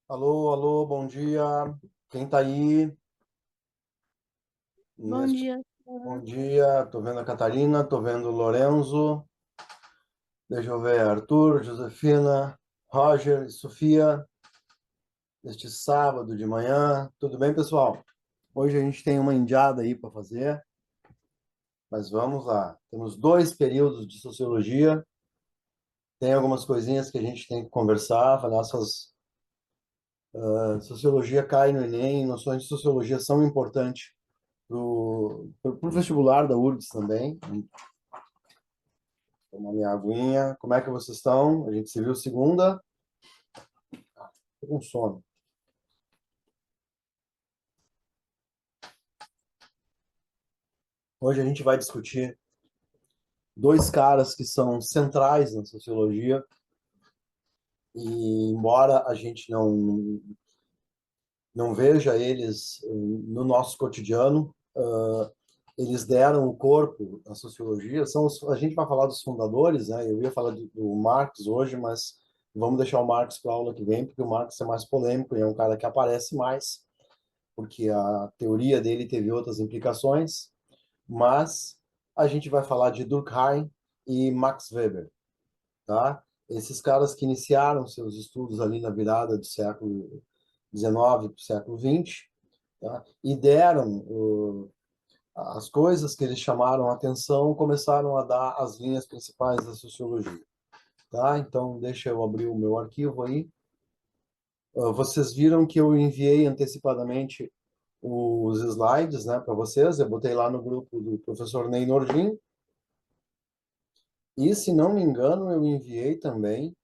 Alô, alô, bom dia. Quem tá aí? Bom Neste... dia, Bom senhor. dia. Tô vendo a Catarina, tô vendo o Lorenzo. Deixa eu ver, Arthur, Josefina, Roger e Sofia, neste sábado de manhã. Tudo bem, pessoal? Hoje a gente tem uma indiada aí para fazer, mas vamos lá. Temos dois períodos de sociologia. Tem algumas coisinhas que a gente tem que conversar, falar essas sociologia cai no Enem, noções de sociologia são importantes para o vestibular da URGS também. Tomar minha aguinha. Como é que vocês estão? A gente se viu segunda. Tô com sono. Hoje a gente vai discutir dois caras que são centrais na sociologia e embora a gente não veja eles no nosso cotidiano, eles deram o corpo à sociologia. A gente vai falar dos fundadores, né? Eu ia falar do Marx hoje, mas vamos deixar o Marx para a aula que vem, porque o Marx é mais polêmico e é um cara que aparece mais, porque a teoria dele teve outras implicações. Mas a gente vai falar de Durkheim e Max Weber, tá? Esses caras que iniciaram seus estudos ali na virada do século XIX para o século XX, tá? E deram as coisas que eles chamaram a atenção, começaram a dar as linhas principais da sociologia, tá? Então, deixa eu abrir o meu arquivo aí. Vocês viram que eu enviei antecipadamente os slides, né, para vocês. Eu botei lá no grupo do professor Ney Nordin. E, se não me engano, eu enviei também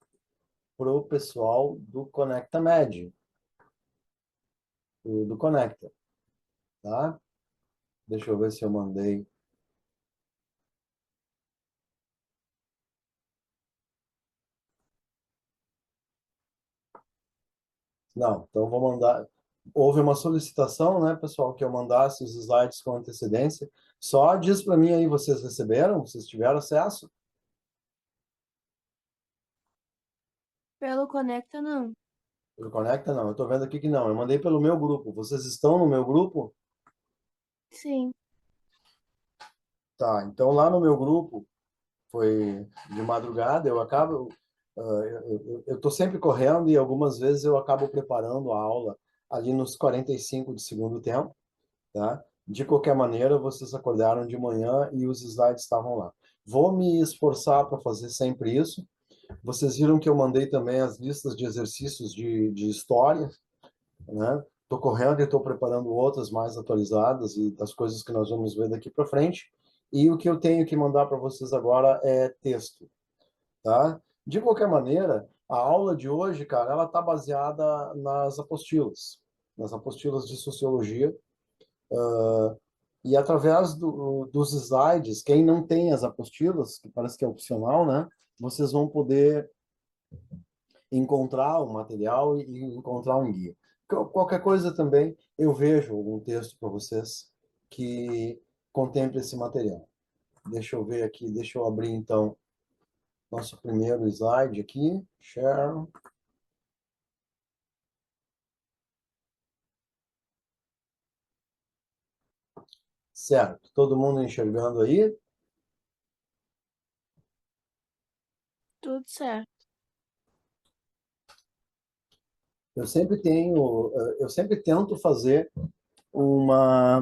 para o pessoal do Conecta Med, do Conecta, tá? Deixa eu ver se eu mandei. Não, então vou mandar. Houve uma solicitação, né, pessoal, que eu mandasse os slides com antecedência. Só diz para mim aí, vocês receberam? Vocês tiveram acesso? Pelo Conecta, não. Pelo Conecta, não. Eu estou vendo aqui que não. Eu mandei pelo meu grupo. Vocês estão no meu grupo? Sim. Tá, então lá no meu grupo, foi de madrugada, eu acabo, eu estou sempre correndo e algumas vezes eu acabo preparando a aula ali nos 45 de segundo tempo, tá? De qualquer maneira, vocês acordaram de manhã e os slides estavam lá. Vou me esforçar para fazer sempre isso. Vocês viram que eu mandei também as listas de exercícios de história, né? Estou correndo e estou preparando outras mais atualizadas e das coisas que nós vamos ver daqui para frente. E o que eu tenho que mandar para vocês agora é texto, tá? De qualquer maneira, a aula de hoje, cara, ela tá baseada nas apostilas de sociologia, e através dos slides, quem não tem as apostilas, que parece que é opcional, né? Vocês vão poder encontrar o material e encontrar um guia. Qualquer coisa também, eu vejo algum texto para vocês que contemple esse material. Deixa eu ver aqui, deixa eu abrir então nosso primeiro slide aqui, share. Certo, todo mundo enxergando aí? Tudo certo. Eu sempre tento fazer uma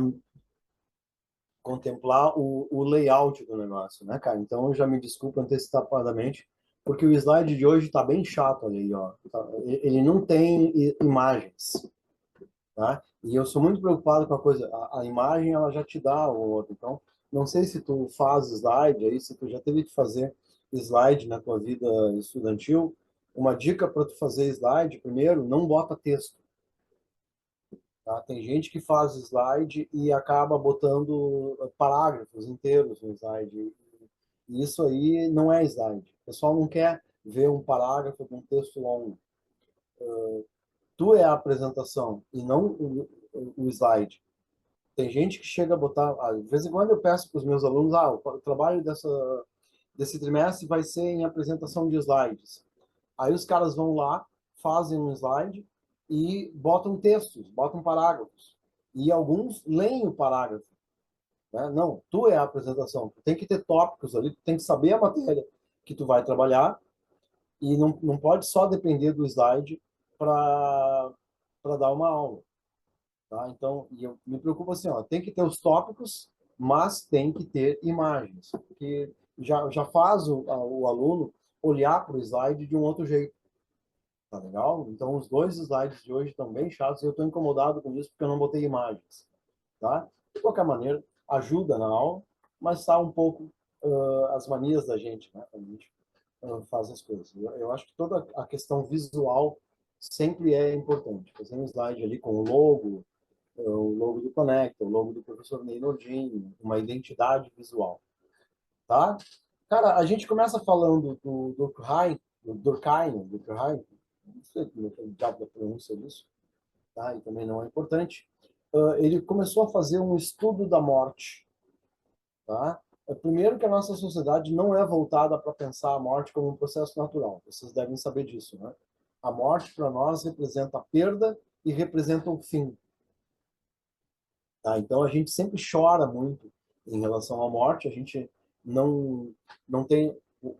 contemplar o layout do negócio, né, cara? Então eu já me desculpo antecipadamente, porque o slide de hoje está bem chato ali, ó. Ele não tem imagens, tá? E eu sou muito preocupado com a coisa, a imagem ela já te dá o outro. Então, não sei se tu faz slide aí, se tu já teve que fazer slide na tua vida estudantil. Uma dica para tu fazer slide, primeiro, não bota texto, tá? Tem gente que faz slide e acaba botando parágrafos inteiros no slide. E isso aí não é slide. O pessoal não quer ver um parágrafo de um texto longo. Tu é a apresentação e não o slide. Tem gente que chega a botar, de vez em quando eu peço para os meus alunos, o trabalho desse trimestre vai ser em apresentação de slides. Aí os caras vão lá, fazem um slide e botam textos, botam parágrafos. E alguns leem o parágrafo. Né? Não, tu é a apresentação. Tu tem que ter tópicos ali, tu tem que saber a matéria que tu vai trabalhar e não pode só depender do slide para dar uma aula. Tá? Então, eu me preocupo assim, ó, tem que ter os tópicos, mas tem que ter imagens, porque já faz o aluno olhar para o slide de um outro jeito. Tá legal? Então, os dois slides de hoje estão bem chatos e eu estou incomodado com isso porque eu não botei imagens. Tá? De qualquer maneira, ajuda na aula, mas está um pouco as manias da gente, né? A gente faz as coisas. Eu acho que toda a questão visual sempre é importante. Fazer um slide ali com o logo do Conecta, o logo do professor Ney Nordin, uma identidade visual. Tá? Cara, a gente começa falando do Durkheim, não sei como é que é o diabo da pronúncia disso, tá? E também não é importante. Ele começou a fazer um estudo da morte. Tá? Primeiro que a nossa sociedade não é voltada para pensar a morte como um processo natural. Vocês devem saber disso, né? A morte para nós representa a perda e representa o fim. Tá? Então a gente sempre chora muito em relação à morte. A gente não tem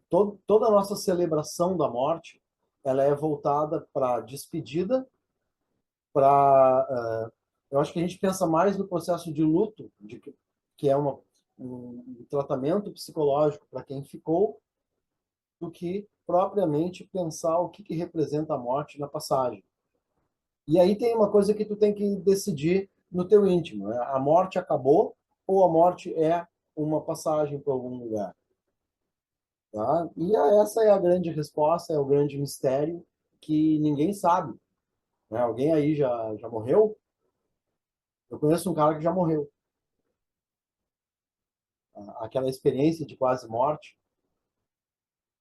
toda a nossa celebração da morte, ela é voltada para despedida, para eu acho que a gente pensa mais no processo de luto, que é um tratamento psicológico para quem ficou, do que propriamente pensar o que representa a morte na passagem. E aí tem uma coisa que tu tem que decidir no teu íntimo, né? A morte acabou ou a morte é uma passagem para algum lugar? Tá? E essa é a grande resposta, é o grande mistério que ninguém sabe. Né? Alguém aí já morreu? Eu conheço um cara que já morreu. Aquela experiência de quase morte,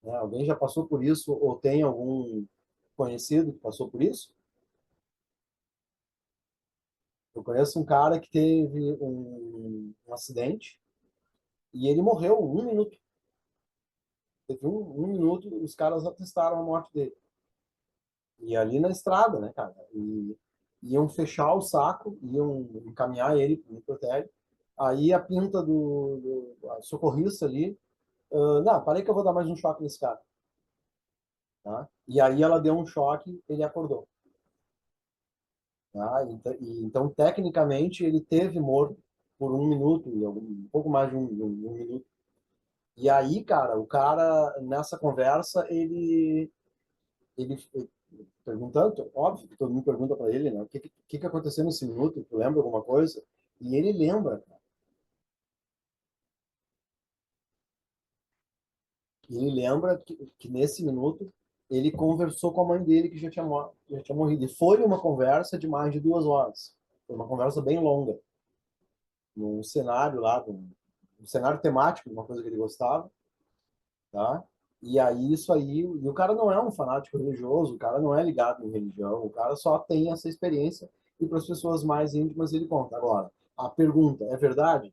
né? Alguém já passou por isso ou tem algum conhecido que passou por isso? Eu conheço um cara que teve um acidente e ele morreu um minuto. Teve um minuto, os caras atestaram a morte dele. E ali na estrada, né, cara? E iam fechar o saco, iam encaminhar ele para o necrotério. Aí a pinta a socorrista ali, não, parei que eu vou dar mais um choque nesse cara. Tá? E aí ela deu um choque, ele acordou. Tá? Então, tecnicamente, ele teve morto por um minuto, um pouco mais de um minuto. E aí, cara, o cara, nessa conversa, ele perguntando, óbvio que todo mundo pergunta para ele, né? O que aconteceu nesse minuto? Tu lembra alguma coisa? E ele lembra, cara. E ele lembra que nesse minuto ele conversou com a mãe dele que já tinha morrido. E foi uma conversa de mais de 2 horas. Foi uma conversa bem longa. Num cenário lá, um cenário temático, uma coisa que ele gostava, tá? E aí isso aí, e o cara não é um fanático religioso, o cara não é ligado em religião, o cara só tem essa experiência e para as pessoas mais íntimas ele conta. Agora, a pergunta é verdade?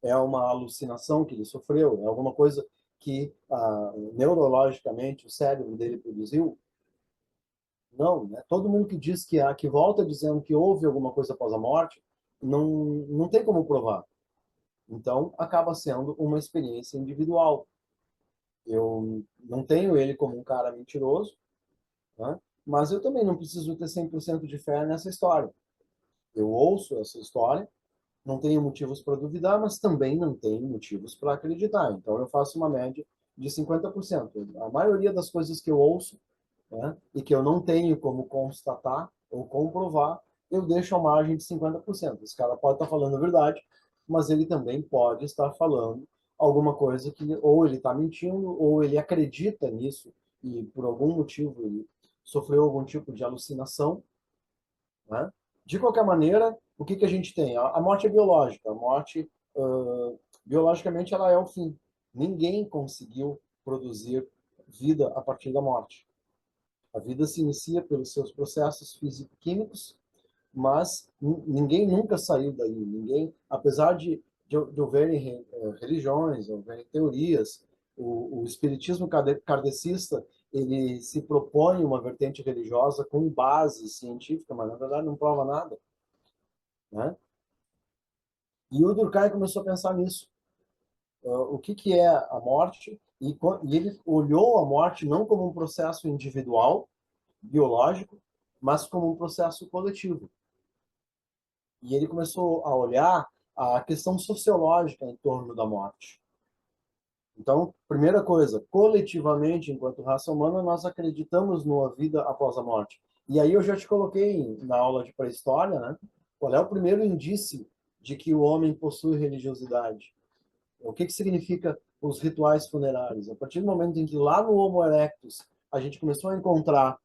É uma alucinação que ele sofreu? É alguma coisa que neurologicamente o cérebro dele produziu? Não, né? Todo mundo que diz que volta dizendo que houve alguma coisa após a morte, não tem como provar. Então, acaba sendo uma experiência individual. Eu não tenho ele como um cara mentiroso, né? Mas eu também não preciso ter 100% de fé nessa história. Eu ouço essa história, não tenho motivos para duvidar, mas também não tenho motivos para acreditar. Então eu faço uma média de 50%. A maioria das coisas que eu ouço, né, e que eu não tenho como constatar ou comprovar, eu deixo a margem de 50%. Esse cara pode estar falando a verdade, mas ele também pode estar falando alguma coisa que ou ele está mentindo ou ele acredita nisso e por algum motivo ele sofreu algum tipo de alucinação, né? De qualquer maneira, o que a gente tem? A morte é biológica. A morte, biologicamente, ela é o fim. Ninguém conseguiu produzir vida a partir da morte. A vida se inicia pelos seus processos físico-químicos, mas ninguém nunca saiu daí. Ninguém, apesar de houverem religiões, houverem teorias, o espiritismo kardecista ele se propõe uma vertente religiosa com base científica, mas na verdade não prova nada, né? E o Durkheim começou a pensar nisso. O que é a morte? E ele olhou a morte não como um processo individual, biológico, mas como um processo coletivo. E ele começou a olhar a questão sociológica em torno da morte. Então, primeira coisa, coletivamente, enquanto raça humana, nós acreditamos numa vida após a morte. E aí eu já te coloquei na aula de pré-história, né? Qual é o primeiro indício de que o homem possui religiosidade? O que significa os rituais funerários? A partir do momento em que lá no Homo erectus a gente começou a encontrar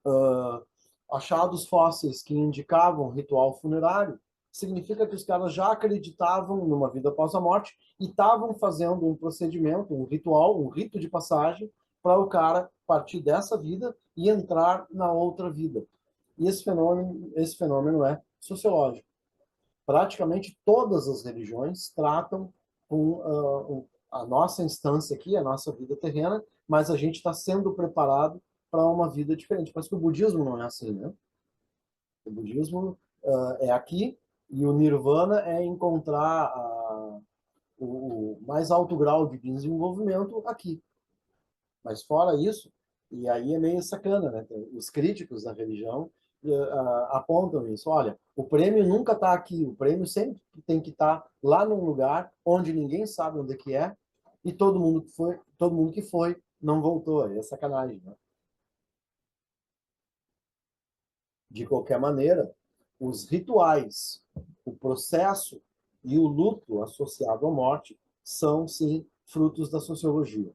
uh, achados fósseis que indicavam ritual funerário, significa que os caras já acreditavam numa vida após a morte e estavam fazendo um procedimento, um ritual, um rito de passagem para o cara partir dessa vida e entrar na outra vida. E esse fenômeno é sociológico. Praticamente todas as religiões tratam com a nossa instância aqui, a nossa vida terrena, mas a gente está sendo preparado para uma vida diferente. Parece que o budismo não é assim, né? O budismo é aqui e o nirvana é encontrar o mais alto grau de desenvolvimento aqui. Mas fora isso, e aí é meio sacana, né? Os críticos da religião apontam isso. Olha, o prêmio nunca está aqui, o prêmio sempre tem que estar lá num lugar onde ninguém sabe onde é que é e todo mundo que foi não voltou. É sacanagem, né? De qualquer maneira, os rituais, o processo e o luto associado à morte são, sim, frutos da sociologia.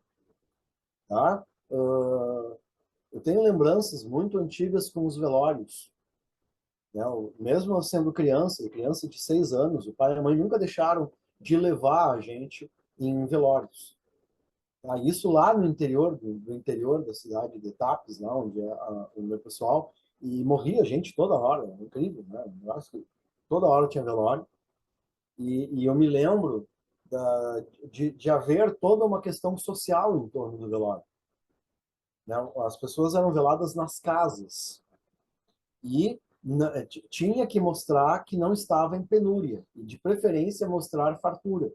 Tá? Eu tenho lembranças muito antigas com os velórios. Né? Mesmo sendo criança de 6 anos, o pai e a mãe nunca deixaram de levar a gente em velórios. Tá? Isso lá no interior, do interior da cidade de Tapes, lá onde é o meu pessoal, e morria gente toda hora, incrível, né? Eu acho que toda hora tinha velório. E eu me lembro de haver toda uma questão social em torno do velório. Né? As pessoas eram veladas nas casas e tinha que mostrar que não estava em penúria e de preferência mostrar fartura.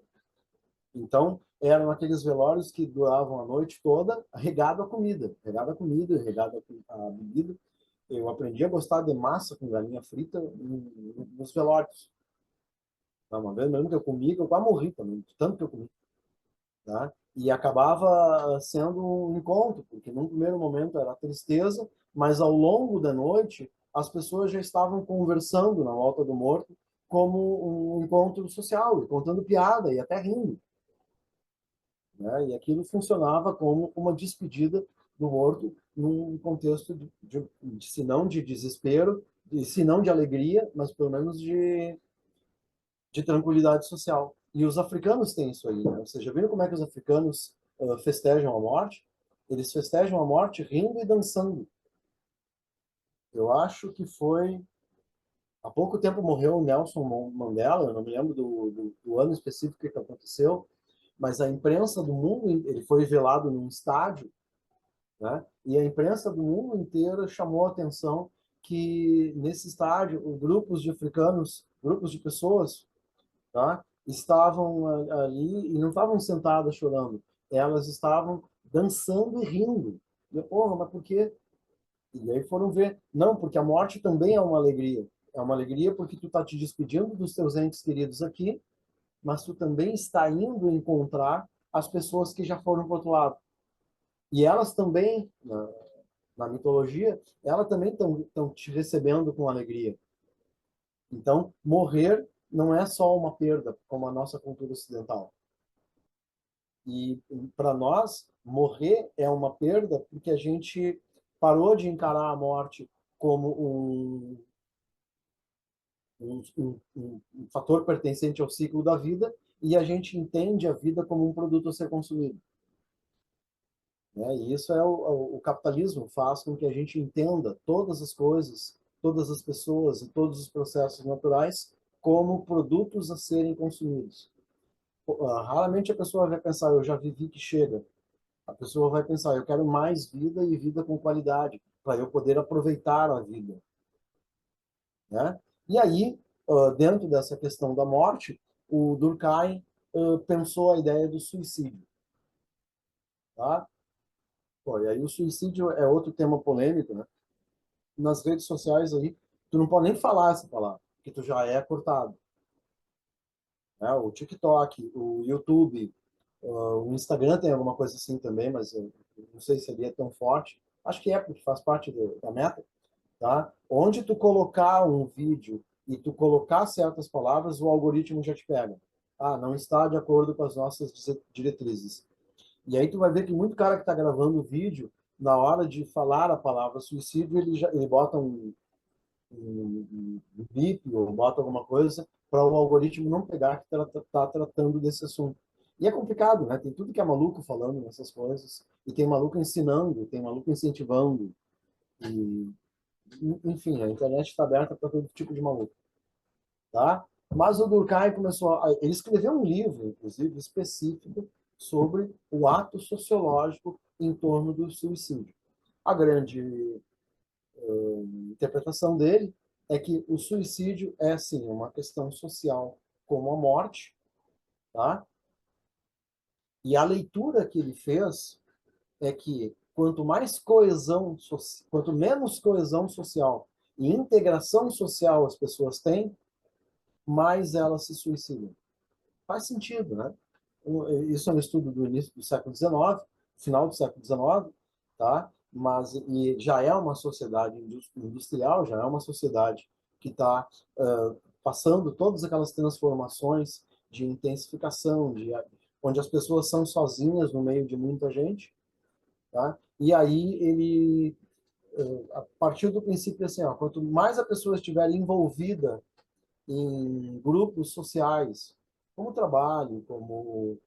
Então eram aqueles velórios que duravam a noite toda regado a comida, regado a bebida. Eu aprendi a gostar de massa com galinha frita nos velórios. Uma vez mesmo que eu comi, que eu quase morri também, de tanto que eu comi. Tá? E acabava sendo um encontro, porque num primeiro momento era tristeza, mas ao longo da noite as pessoas já estavam conversando na volta do morto como um encontro social, e contando piada e até rindo. Né? E aquilo funcionava como uma despedida do morto num contexto se não de desespero, se não de alegria, mas pelo menos de tranquilidade social. E os africanos têm isso aí, né? Vocês já viram como é que os africanos festejam a morte? Eles festejam a morte rindo e dançando. Eu acho que foi... Há pouco tempo morreu o Nelson Mandela, eu não me lembro do ano específico que aconteceu, mas a imprensa do mundo, ele foi velado num estádio, né? E a imprensa do mundo inteiro chamou a atenção que nesse estádio, grupos de africanos, grupos de pessoas, tá? Estavam ali e não estavam sentadas chorando, elas estavam dançando e rindo. E, porra, mas por quê? E aí foram ver, não, porque a morte também é uma alegria. É uma alegria porque tu está te despedindo dos teus entes queridos aqui, mas tu também está indo encontrar as pessoas que já foram para o outro lado. E elas também, na mitologia, elas também estão te recebendo com alegria. Então, morrer não é só uma perda, como a nossa cultura ocidental. E para nós, morrer é uma perda porque a gente parou de encarar a morte como um fator pertencente ao ciclo da vida e a gente entende a vida como um produto a ser consumido. Né? E isso é o capitalismo faz com que a gente entenda todas as coisas, todas as pessoas e todos os processos naturais como produtos a serem consumidos. Raramente a pessoa vai pensar, eu já vivi que chega. A pessoa vai pensar, eu quero mais vida e vida com qualidade, para eu poder aproveitar a vida, né? E aí, dentro dessa questão da morte, o Durkheim pensou a ideia do suicídio, tá? Pô, e aí o suicídio é outro tema polêmico, né? Nas redes sociais aí, tu não pode nem falar essa palavra, porque tu já é cortado, né? O TikTok, o YouTube, o Instagram tem alguma coisa assim também, mas eu não sei se ele é tão forte. Acho que é, porque faz parte da meta, tá? Onde tu colocar um vídeo e tu colocar certas palavras, o algoritmo já te pega. Ah, não está de acordo com as nossas diretrizes. E aí tu vai ver que muito cara que está gravando o vídeo, na hora de falar a palavra suicídio, ele bota um bip ou bota alguma coisa para o algoritmo não pegar que está tratando desse assunto. E é complicado, né? Tem tudo que é maluco falando nessas coisas, e tem maluco ensinando, tem maluco incentivando, e, enfim, a internet está aberta para todo tipo de maluco, tá? Mas o Durkheim ele escreveu um livro, inclusive, específico sobre o ato sociológico em torno do suicídio. A grande interpretação dele é que o suicídio é, sim, uma questão social como a morte, tá? E a leitura que ele fez é que quanto menos coesão social e integração social as pessoas têm, mais elas se suicidam. Faz sentido, né? Isso é um estudo do início do século XIX, final do século XIX, tá? Mas e já é uma sociedade industrial, já é uma sociedade que está passando todas aquelas transformações de intensificação, onde as pessoas são sozinhas no meio de muita gente, tá? E aí ele a partir do princípio assim, ó, quanto mais a pessoa estiver envolvida em grupos sociais, como trabalho, como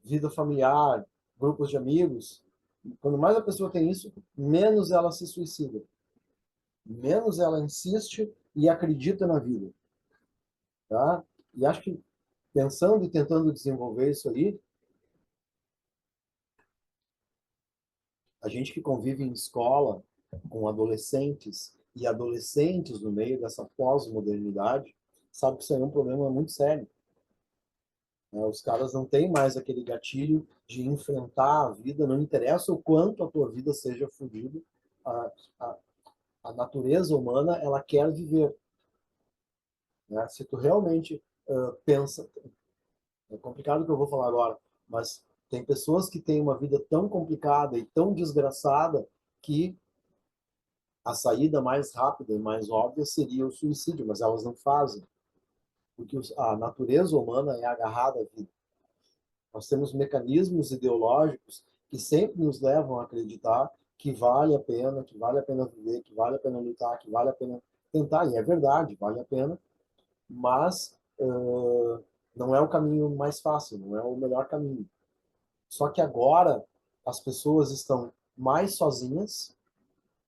vida familiar, grupos de amigos, quando mais a pessoa tem isso, menos ela se suicida, menos ela insiste e acredita na vida, tá? E acho que pensando e tentando desenvolver isso aí, a gente que convive em escola com adolescentes e adolescentes no meio dessa pós-modernidade, sabe que isso aí é um problema muito sério, né? Os caras não têm mais aquele gatilho de enfrentar a vida, não interessa o quanto a tua vida seja fodida, a, a, a natureza humana, ela quer viver, né? Se tu realmente pensa, é complicado o que eu vou falar agora, mas tem pessoas que têm uma vida tão complicada e tão desgraçada que a saída mais rápida e mais óbvia seria o suicídio, mas elas não fazem, porque a natureza humana é agarrada à vida. Nós temos mecanismos ideológicos que sempre nos levam a acreditar que vale a pena viver, que vale a pena lutar, que vale a pena tentar, e é verdade, vale a pena, mas não é o caminho mais fácil, não é o melhor caminho. Só que agora as pessoas estão mais sozinhas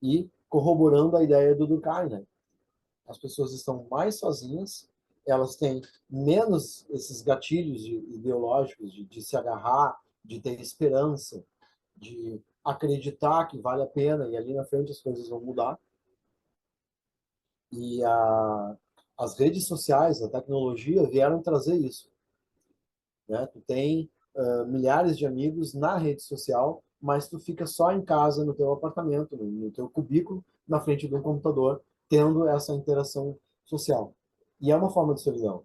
e corroborando a ideia do Durkheim, né? As pessoas estão mais sozinhas, elas têm menos esses gatilhos ideológicos de se agarrar, de ter esperança, de acreditar que vale a pena e ali na frente as coisas vão mudar. E as redes sociais, a tecnologia vieram trazer isso, né? Tu tem milhares de amigos na rede social, mas tu fica só em casa, no teu apartamento, no teu cubículo, na frente de um computador, tendo essa interação social. E é uma forma de solidão.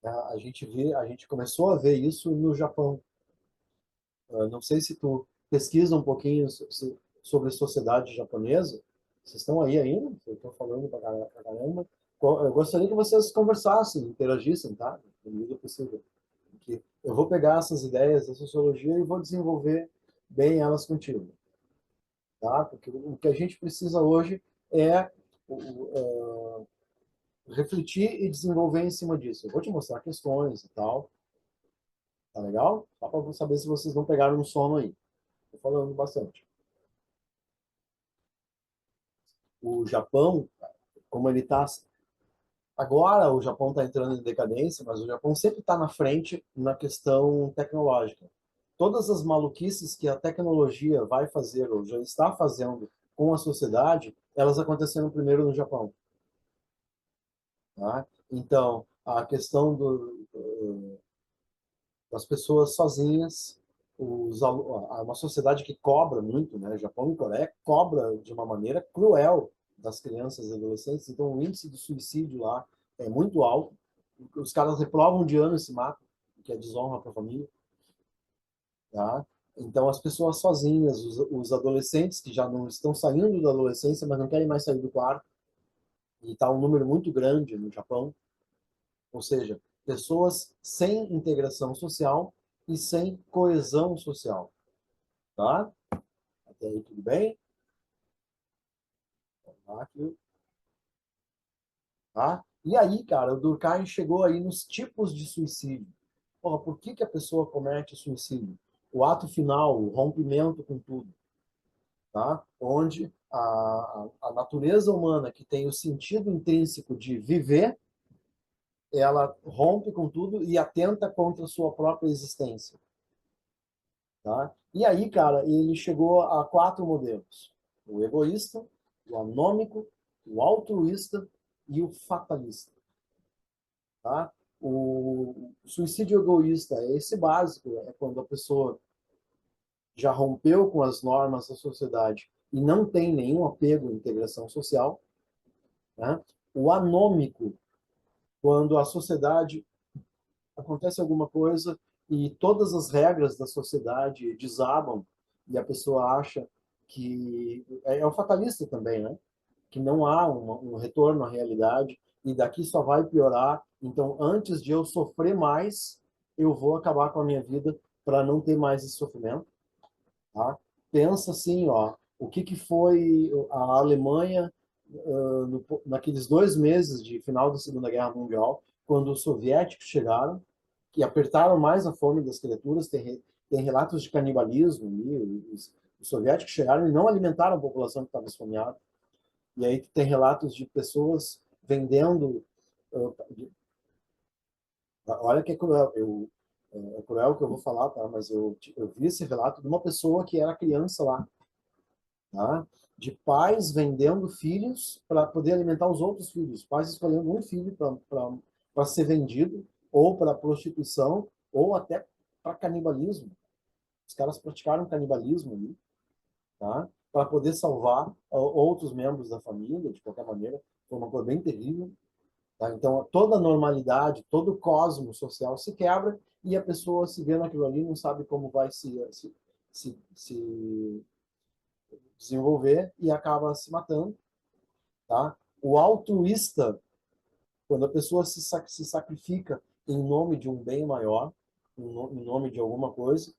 A gente começou a ver isso no Japão. Não sei se tu pesquisa um pouquinho sobre a sociedade japonesa. Vocês estão aí ainda? Eu estou falando pra caramba. Eu gostaria que vocês conversassem, interagissem, tá? Na medida possível. Porque eu vou pegar essas ideias da sociologia e vou desenvolver bem elas contigo, tá? Porque o que a gente precisa hoje é refletir e desenvolver em cima disso. Eu vou te mostrar questões e tal, tá legal? Só para saber se vocês não pegaram no sono aí. Tô falando bastante. O Japão, como ele está Agora o Japão está entrando em decadência, mas o Japão sempre está na frente na questão tecnológica. Todas as maluquices que a tecnologia vai fazer ou já está fazendo com a sociedade, elas aconteceram primeiro no Japão. Tá? Então, a questão das pessoas sozinhas, uma sociedade que cobra muito, né? Japão e Coreia cobra de uma maneira cruel das crianças e adolescentes. Então, o índice de suicídio lá é muito alto. Os caras reprovam de ano e se matam, que é desonra para a família. Tá? Então, as pessoas sozinhas, os adolescentes que já não estão saindo da adolescência, mas não querem mais sair do quarto, e está um número muito grande no Japão, ou seja, pessoas sem integração social e sem coesão social. Tá? Até aí tudo bem? Tá? E aí, cara, o Durkheim chegou aí nos tipos de suicídio. Porra, por que que a pessoa comete suicídio? O ato final, o rompimento com tudo, tá? Onde a natureza humana, que tem o sentido intrínseco de viver, ela rompe com tudo e atenta contra a sua própria existência, tá? E aí, cara, ele chegou a 4 modelos: o egoísta, o anômico, o altruísta e o fatalista, tá? O suicídio egoísta é esse básico, é quando a pessoa já rompeu com as normas da sociedade e não tem nenhum apego à integração social, né? O anômico, quando a sociedade acontece alguma coisa e todas as regras da sociedade desabam e a pessoa acha que é o fatalista também, né? Que não há um retorno à realidade e daqui só vai piorar. Então, antes de eu sofrer mais, eu vou acabar com a minha vida para não ter mais esse sofrimento. Tá? Pensa assim, ó, o que que foi a Alemanha naqueles 2 meses de final da Segunda Guerra Mundial, quando os soviéticos chegaram, que apertaram mais a fome das criaturas, tem relatos de canibalismo, ali, os soviéticos chegaram e não alimentaram a população que estava esfomeada. E aí tem relatos de pessoas vendendo. Olha que é cruel. É cruel o que eu vou falar, tá? Mas eu vi esse relato de uma pessoa que era criança lá, tá? De pais vendendo filhos para poder alimentar os outros filhos. Pais escolhendo um filho para ser vendido, ou para prostituição, ou até para canibalismo. Os caras praticaram canibalismo ali, tá? Para poder salvar outros membros da família, de qualquer maneira. Foi uma coisa bem terrível. Tá? Então, toda a normalidade, todo o cosmos social se quebra e a pessoa se vê naquilo ali não sabe como vai se desenvolver e acaba se matando. Tá? O altruísta, quando a pessoa se sacrifica em nome de um bem maior, em nome de alguma coisa,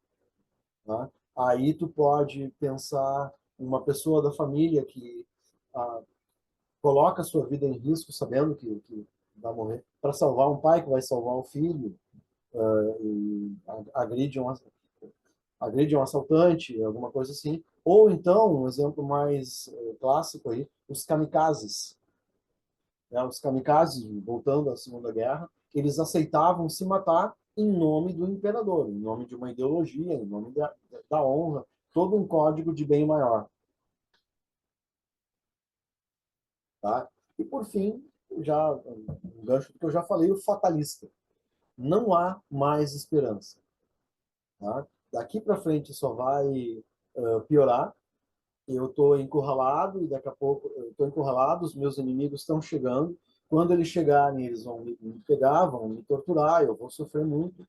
tá? Aí tu pode pensar uma pessoa da família que ah, coloca a sua vida em risco sabendo que vai morrer para salvar um pai que vai salvar um filho, e agride um assaltante, alguma coisa assim. Ou então, um exemplo mais clássico aí, os kamikazes. Né? Os kamikazes, voltando à Segunda Guerra, eles aceitavam se matar em nome do imperador, em nome de uma ideologia, em nome da honra, todo um código de bem maior. Tá? E por fim, já um gancho que eu já falei, o fatalista. Não há mais esperança. Tá? Daqui para frente só vai piorar. Eu estou encurralado e daqui a pouco eu estou encurralado, os meus inimigos estão chegando. Quando eles chegarem, eles vão me pegar, vão me torturar, eu vou sofrer muito,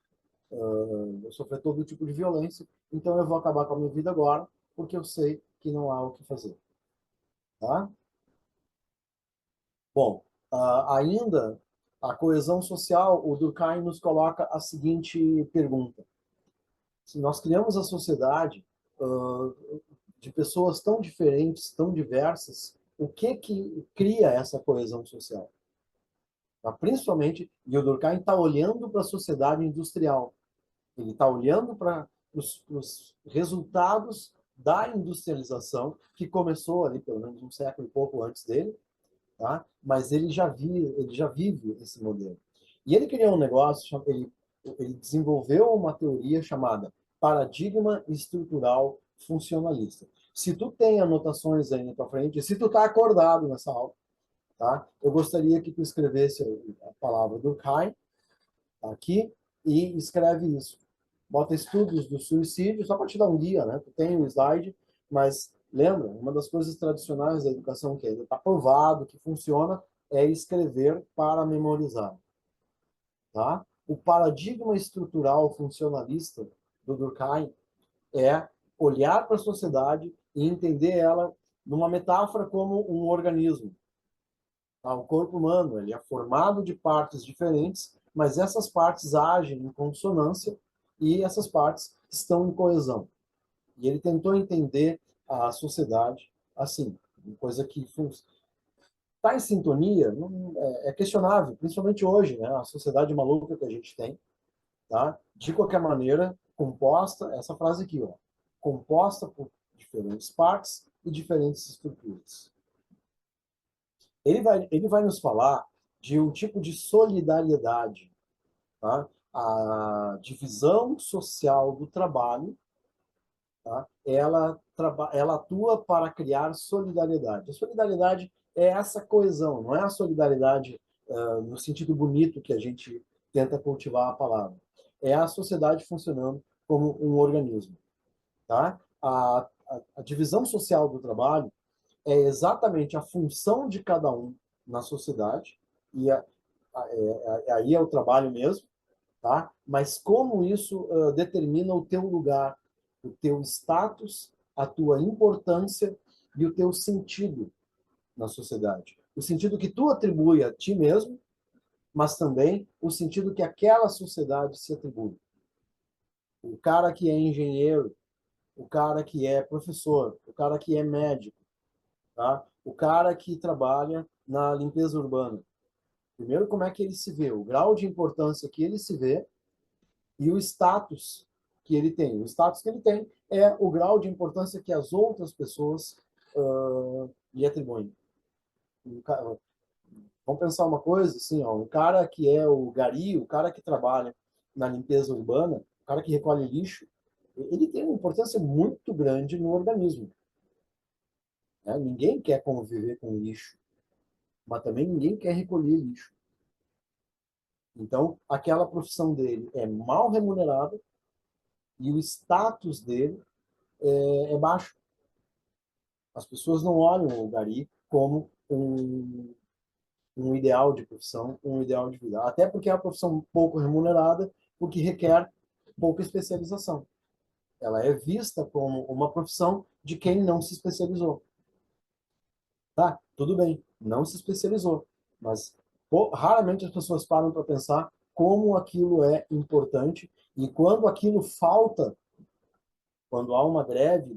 vou sofrer todo tipo de violência. Então eu vou acabar com a minha vida agora, porque eu sei que não há o que fazer. Tá? Bom, ainda a coesão social, o Durkheim nos coloca a seguinte pergunta: se nós criamos a sociedade de pessoas tão diferentes, tão diversas, o que cria essa coesão social? Tá? Principalmente, e o Durkheim está olhando para a sociedade industrial, ele está olhando para os resultados da industrialização, que começou ali pelo menos um século e pouco antes dele, tá? Mas ele já vive esse modelo. E ele criou um negócio, ele desenvolveu uma teoria chamada paradigma estrutural funcionalista. Se tu tem anotações aí na tua frente, se tu está acordado nessa aula, tá? Eu gostaria que tu escrevesse a palavra Durkheim aqui e escreve isso. Bota estudos do suicídio, só para te dar um guia, né? Tu tem um slide, mas lembra, uma das coisas tradicionais da educação que ainda está provado, que funciona, é escrever para memorizar, tá? O paradigma estrutural funcionalista do Durkheim é olhar para a sociedade e entender ela numa metáfora como um organismo. Tá? O corpo humano ele é formado de partes diferentes, mas essas partes agem em consonância e essas partes estão em coesão. E ele tentou entender a sociedade assim, uma coisa que está em sintonia, é questionável, principalmente hoje, né? A sociedade maluca que a gente tem, tá? De qualquer maneira, composta, essa frase aqui, ó, composta por diferentes partes e diferentes estruturas. Ele vai nos falar de um tipo de solidariedade, tá? A divisão social do trabalho, tá? Ela atua para criar solidariedade. A solidariedade é essa coesão, não é a solidariedade no sentido bonito que a gente tenta cultivar a palavra. É a sociedade funcionando como um organismo, tá? A divisão social do trabalho é exatamente a função de cada um na sociedade, e aí é o trabalho mesmo, tá? Mas como isso determina o teu lugar, o teu status, a tua importância e o teu sentido na sociedade. O sentido que tu atribui a ti mesmo, mas também o sentido que aquela sociedade se atribui. O cara que é engenheiro, o cara que é professor, o cara que é médico, tá? O cara que trabalha na limpeza urbana. Primeiro, como é que ele se vê, o grau de importância que ele se vê e o status que ele tem. O status que ele tem é o grau de importância que as outras pessoas lhe atribuem. Vamos pensar uma coisa, assim, ó, um cara que é o gari, o cara que trabalha na limpeza urbana, o cara que recolhe lixo, ele tem uma importância muito grande no organismo. Né? Ninguém quer conviver com lixo, mas também ninguém quer recolher lixo. Então, aquela profissão dele é mal remunerada e o status dele é baixo. As pessoas não olham o gari como um ideal de profissão, um ideal de vida. Até porque é uma profissão pouco remunerada, porque requer pouca especialização. Ela é vista como uma profissão de quem não se especializou. Tá, tudo bem, não se especializou, mas raramente as pessoas param para pensar como aquilo é importante e quando aquilo falta, quando há uma greve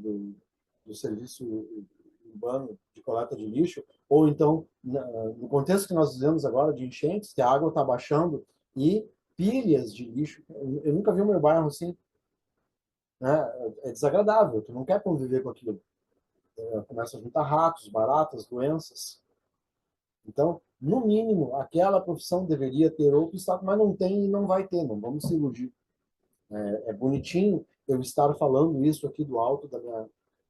do serviço urbano de coleta de lixo, ou então, no contexto que nós vivemos agora de enchentes, que a água está baixando e pilhas de lixo. Eu nunca vi o meu bairro assim, né? É desagradável, tu não quer conviver com aquilo. Começa a juntar ratos, baratas, doenças. Então, no mínimo, aquela profissão deveria ter outro status, mas não tem e não vai ter, não vamos se iludir. É bonitinho eu estar falando isso aqui do alto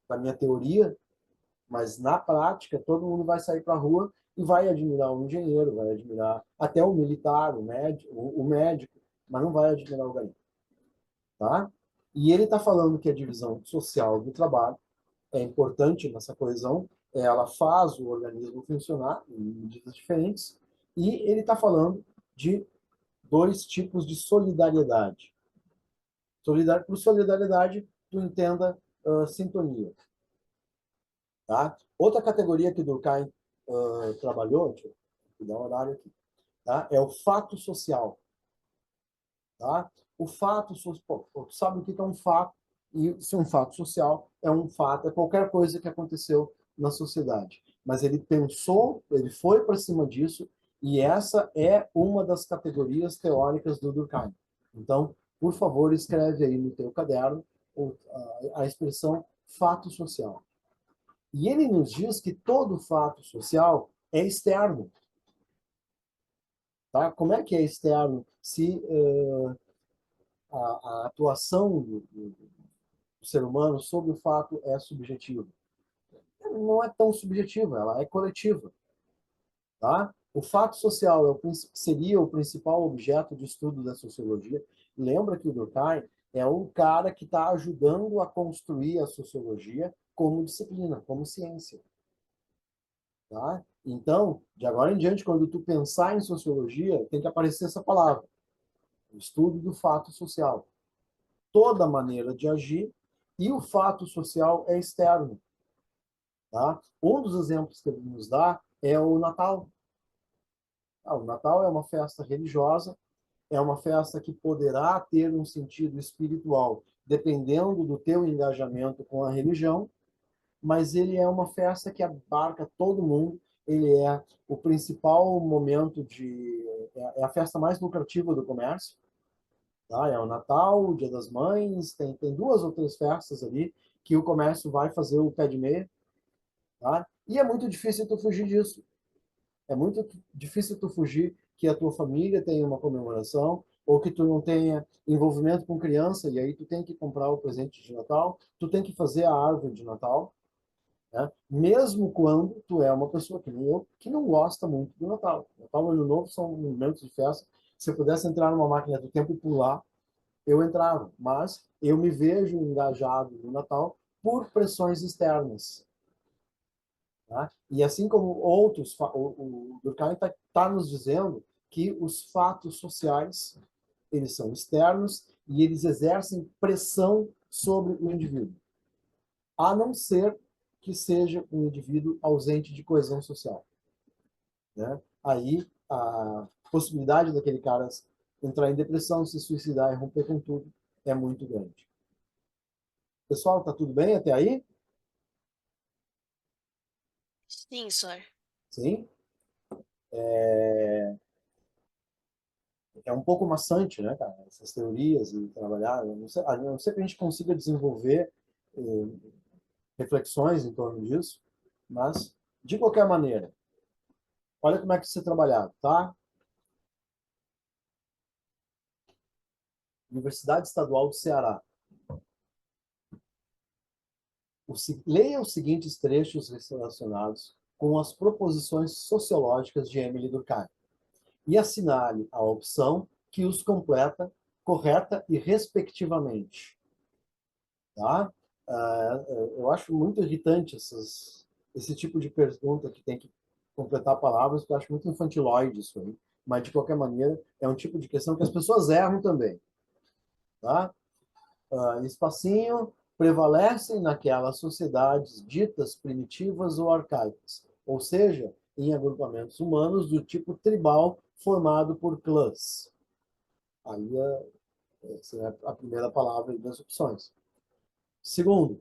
da minha teoria, mas na prática todo mundo vai sair para a rua e vai admirar o engenheiro, vai admirar até o militar, o médico, mas não vai admirar o garimpo. Tá? E ele está falando que a divisão social do trabalho é importante nessa coesão, ela faz o organismo funcionar em medidas diferentes, e ele está falando de dois tipos de solidariedade. Por solidariedade, tu entenda sintonia. Tá? Outra categoria que Durkheim trabalhou, deixa eu dar um horário aqui, tá? É o fato social. Tá? O fato social, tu sabe o que é um fato, e se um fato social é um fato, é qualquer coisa que aconteceu na sociedade. Mas ele pensou, ele foi para cima disso, e essa é uma das categorias teóricas do Durkheim. Então, por favor, escreve aí no teu caderno a expressão fato social. E ele nos diz que todo fato social é externo. Tá? Como é que é externo se a atuação do ser humano sobre o fato é subjetiva? Não é tão subjetiva, ela é coletiva. Tá? O fato social seria o principal objeto de estudo da sociologia. Lembra que o Durkheim é o cara que está ajudando a construir a sociologia como disciplina, como ciência. Tá? Então, de agora em diante, quando tu pensar em sociologia, tem que aparecer essa palavra, o estudo do fato social. Toda maneira de agir, e o fato social é externo. Tá? Um dos exemplos que ele nos dá é o Natal. O Natal é uma festa religiosa, é uma festa que poderá ter um sentido espiritual, dependendo do teu engajamento com a religião, mas ele é uma festa que abarca todo mundo, ele é o principal momento de... é a festa mais lucrativa do comércio, tá? É o Natal, o Dia das Mães, tem duas ou três festas ali que o comércio vai fazer o pé de meia, tá? E é muito difícil tu fugir disso. É muito difícil tu fugir que a tua família tenha uma comemoração ou que tu não tenha envolvimento com criança e aí tu tem que comprar o presente de Natal, tu tem que fazer a árvore de Natal, né? Mesmo quando tu é uma pessoa que nem eu, que não gosta muito do Natal. Natal e Ano Novo são momentos de festa. Se eu pudesse entrar numa máquina do tempo e pular, eu entrava. Mas eu me vejo engajado no Natal por pressões externas. Tá? E assim como outros, o Durkheim está nos dizendo que os fatos sociais eles são externos e eles exercem pressão sobre o indivíduo, a não ser que seja um indivíduo ausente de coesão social. Né? Aí a possibilidade daquele cara entrar em depressão, se suicidar e romper com tudo é muito grande. Pessoal, tá tudo bem até aí? Sim, senhor. Sim? É um pouco maçante, né, cara? Essas teorias e trabalhar. A não ser que a gente consiga desenvolver eh, reflexões em torno disso, mas, de qualquer maneira, olha como é que isso é trabalhado, tá? Universidade Estadual do Ceará. Leia os seguintes trechos relacionados com as proposições sociológicas de Emily Durkheim e assinale a opção que os completa, correta e respectivamente. Tá? Eu acho muito irritante esse tipo de pergunta que tem que completar palavras, que eu acho muito infantiloide isso aí. Mas, de qualquer maneira, é um tipo de questão que as pessoas erram também. Tá? Espacinho prevalecem naquelas sociedades ditas primitivas ou arcaicas, ou seja, em agrupamentos humanos do tipo tribal formado por clãs. Aí essa é a primeira palavra das opções. Segundo,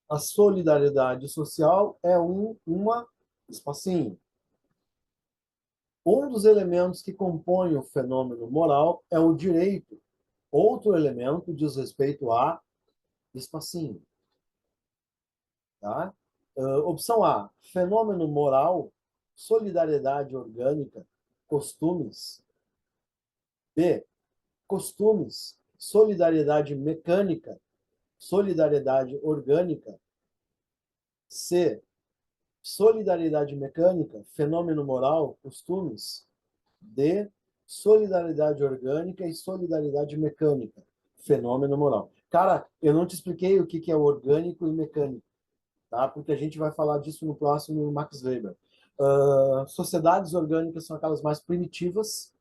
a solidariedade social é uma espacinho. Um dos elementos que compõem o fenômeno moral é o direito. Outro elemento diz respeito a espacinho. Tá? Opção A, fenômeno moral, solidariedade orgânica, costumes. B, costumes, solidariedade mecânica, solidariedade orgânica. C, solidariedade mecânica, fenômeno moral, costumes. D, solidariedade orgânica e solidariedade mecânica, fenômeno moral. Cara, eu não te expliquei o que é orgânico e mecânico, tá? Porque a gente vai falar disso no próximo Max Weber. Sociedades orgânicas são aquelas mais primitivas,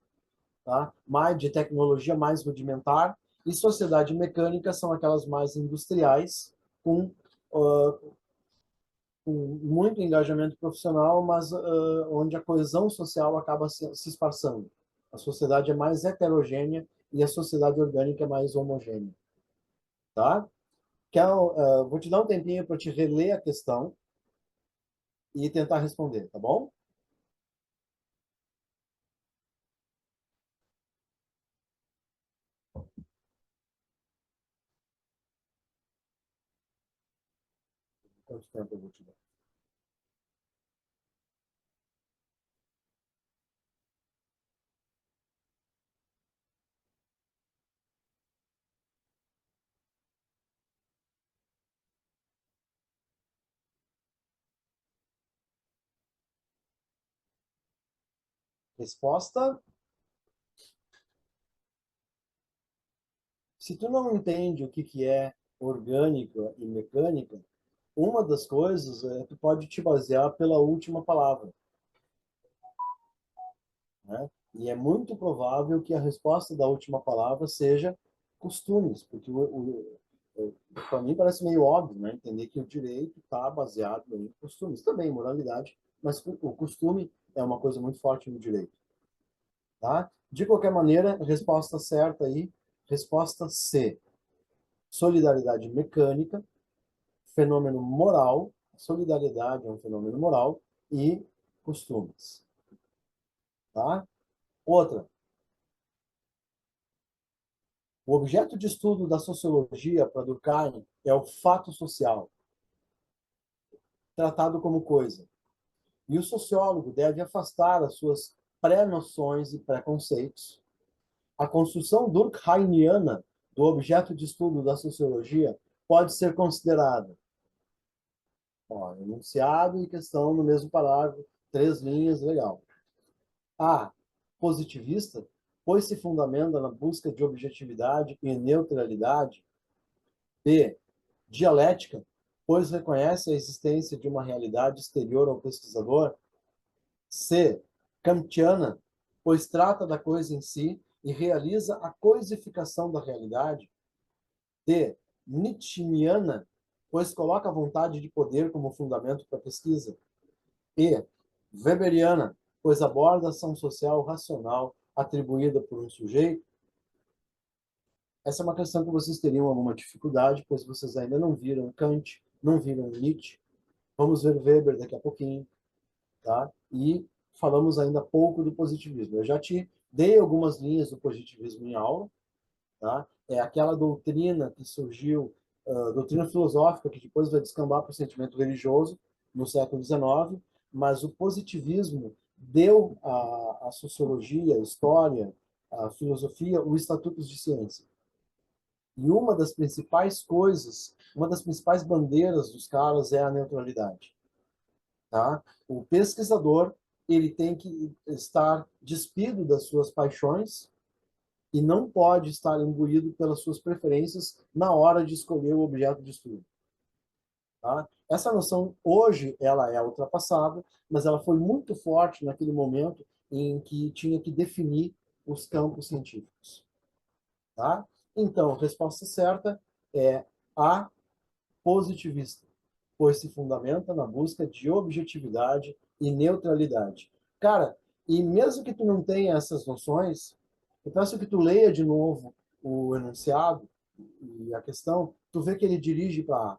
tá? Mais de tecnologia mais rudimentar, e sociedade mecânica são aquelas mais industriais, com uh, com muito engajamento profissional, mas onde a coesão social acaba se esparçando. A sociedade é mais heterogênea e a sociedade orgânica é mais homogênea. Tá? Vou te dar um tempinho para te reler a questão e tentar responder, tá bom? Quanto tempo eu vou te dar? Resposta: se tu não entende o que é orgânica e mecânica, uma das coisas é tu pode te basear pela última palavra, né? E é muito provável que a resposta da última palavra seja costumes, porque para mim parece meio óbvio, né? Entender que o direito está baseado em costumes, também moralidade, mas o costume é uma coisa muito forte no direito, tá? De qualquer maneira, resposta certa aí, resposta C. Solidariedade mecânica, fenômeno moral, solidariedade é um fenômeno moral e costumes, tá? Outra, o objeto de estudo da sociologia para Durkheim é o fato social, tratado como coisa. E o sociólogo deve afastar as suas pré-noções e preconceitos. A construção durkheimiana do objeto de estudo da sociologia pode ser considerada, ó, enunciado e questão no mesmo parágrafo, 3 linhas, legal. A, positivista, pois se fundamenta na busca de objetividade e neutralidade. B, dialética, pois reconhece a existência de uma realidade exterior ao pesquisador. C, kantiana, pois trata da coisa em si e realiza a coisificação da realidade. D, nietzscheana, pois coloca a vontade de poder como fundamento para a pesquisa. E, weberiana, pois aborda a ação social racional atribuída por um sujeito. Essa é uma questão que vocês teriam alguma dificuldade, pois vocês ainda não viram Kant, não viram Nietzsche. Vamos ver Weber daqui a pouquinho, tá? E falamos ainda pouco do positivismo. Eu já te dei algumas linhas do positivismo em aula, tá? É aquela doutrina que surgiu, doutrina filosófica, que depois vai descambar para o sentimento religioso no século XIX, mas o positivismo deu à sociologia, à história, à filosofia, o estatuto de ciência. E uma das principais coisas, uma das principais bandeiras dos caras é a neutralidade, tá? O pesquisador, ele tem que estar despido das suas paixões e não pode estar imbuído pelas suas preferências na hora de escolher o objeto de estudo, tá? Essa noção hoje ela é ultrapassada, mas ela foi muito forte naquele momento em que tinha que definir os campos científicos, tá? Então, a resposta certa é a positivista, pois se fundamenta na busca de objetividade e neutralidade. Cara, e mesmo que tu não tenha essas noções, eu peço que tu leia de novo o enunciado e a questão, tu vê que ele dirige para A,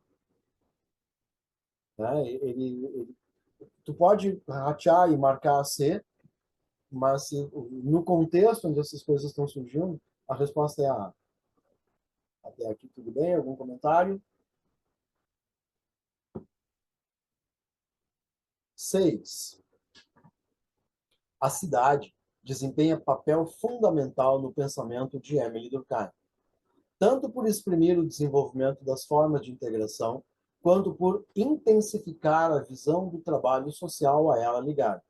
né? Tu pode ratear e marcar a C, mas no contexto onde essas coisas estão surgindo, a resposta é a A. Até aqui tudo bem? Algum comentário? 6. A cidade desempenha papel fundamental no pensamento de Emile Durkheim, tanto por exprimir o desenvolvimento das formas de integração, quanto por intensificar a visão do trabalho social a ela ligada.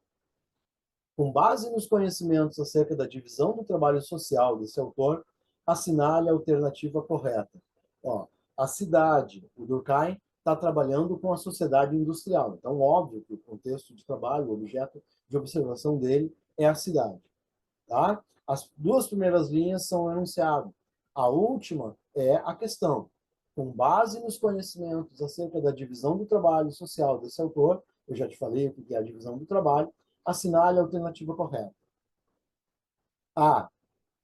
Com base nos conhecimentos acerca da divisão do trabalho social desse autor, assinale a alternativa correta. Ó, a cidade, o Durkheim está trabalhando com a sociedade industrial. Então, óbvio que o contexto de trabalho, o objeto de observação dele é a cidade. Tá? As duas primeiras linhas são o enunciado. A última é a questão. Com base nos conhecimentos acerca da divisão do trabalho social desse autor, eu já te falei o que é a divisão do trabalho, assinale a alternativa correta. A.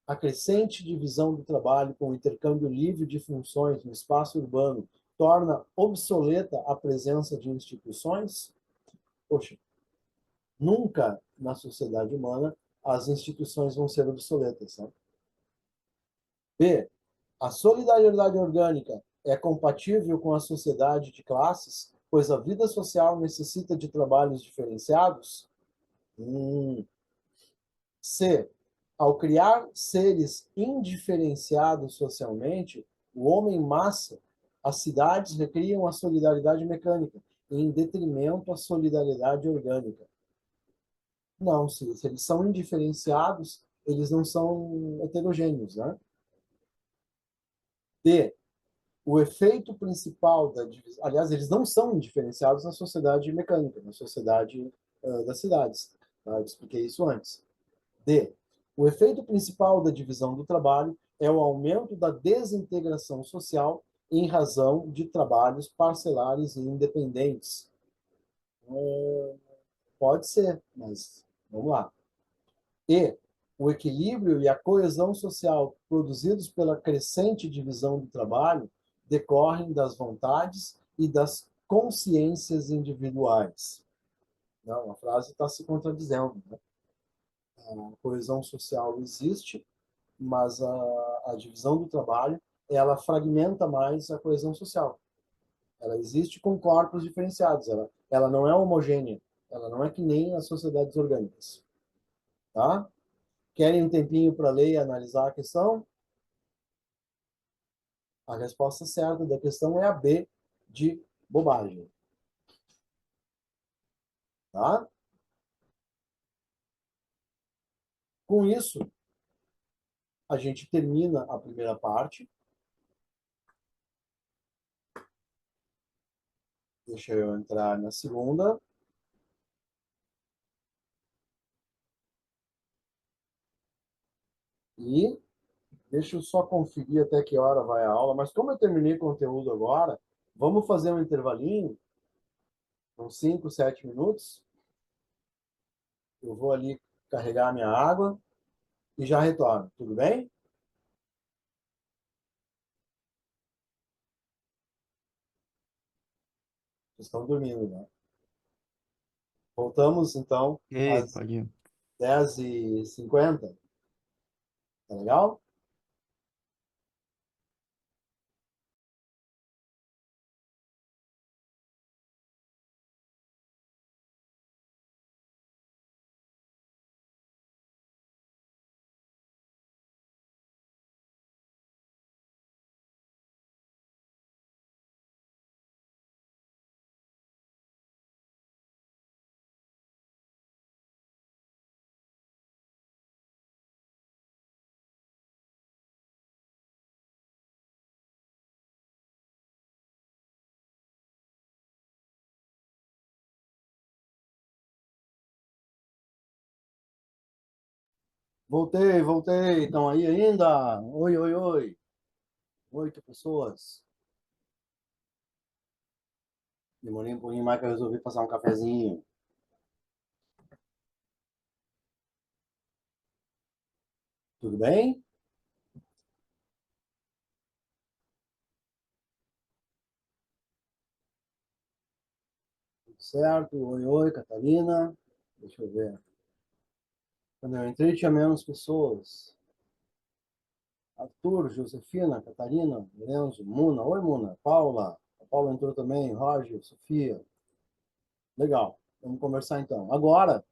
A crescente divisão do trabalho com o intercâmbio livre de funções no espaço urbano torna obsoleta a presença de instituições? Poxa, nunca na sociedade humana as instituições vão ser obsoletas. Né? B. A solidariedade orgânica é compatível com a sociedade de classes, pois a vida social necessita de trabalhos diferenciados? C. Ao criar seres indiferenciados socialmente, o homem massa, as cidades recriam a solidariedade mecânica, em detrimento à solidariedade orgânica. Não, se eles são indiferenciados, eles não são heterogêneos, né? D, o efeito principal da divisão... Aliás, eles não são indiferenciados na sociedade mecânica, na sociedade das cidades. Tá? Eu expliquei isso antes. D, o efeito principal da divisão do trabalho é o aumento da desintegração social em razão de trabalhos parcelares e independentes. Pode ser, mas vamos lá. E o equilíbrio e a coesão social produzidos pela crescente divisão do trabalho decorrem das vontades e das consciências individuais. Não, a frase está se contradizendo, né? A coesão social existe, mas a divisão do trabalho ela fragmenta mais a coesão social. Ela existe com corpos diferenciados, ela não é homogênea, ela não é que nem as sociedades orgânicas. Tá? Querem um tempinho para ler e analisar a questão? A resposta certa da questão é a B, de bobagem. Tá? Com isso, a gente termina a primeira parte. Deixa eu entrar na segunda. E deixa eu só conferir até que hora vai a aula. Mas como eu terminei o conteúdo agora, vamos fazer um intervalinho, uns 5, 7 minutos. Eu vou ali carregar a minha água e já retorno. Tudo bem? Vocês estão dormindo, né? Voltamos, então, Ei, às pode ir. 10h50. Tá legal? Voltei, voltei. Estão aí ainda? Oi, oi, oi. 8 pessoas. Demorei um pouquinho mais que eu resolvi passar um cafezinho. Tudo bem? Tudo certo? Oi, oi, Catarina. Deixa eu ver. Quando eu entrei, tinha menos pessoas. Arthur, Josefina, Catarina, Lorenzo, Muna. Oi, Muna. Paula. A Paula entrou também. Roger, Sofia. Legal. Vamos conversar então. Agora,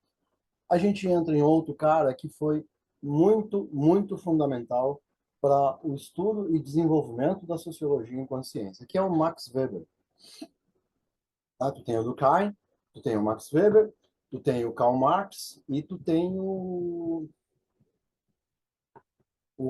a gente entra em outro cara que foi muito, muito fundamental para o estudo e desenvolvimento da sociologia em consciência, que é o Max Weber. Tá? Tu tem o Durkheim, tu tem o Max Weber, tu tem o Karl Marx e tu tem o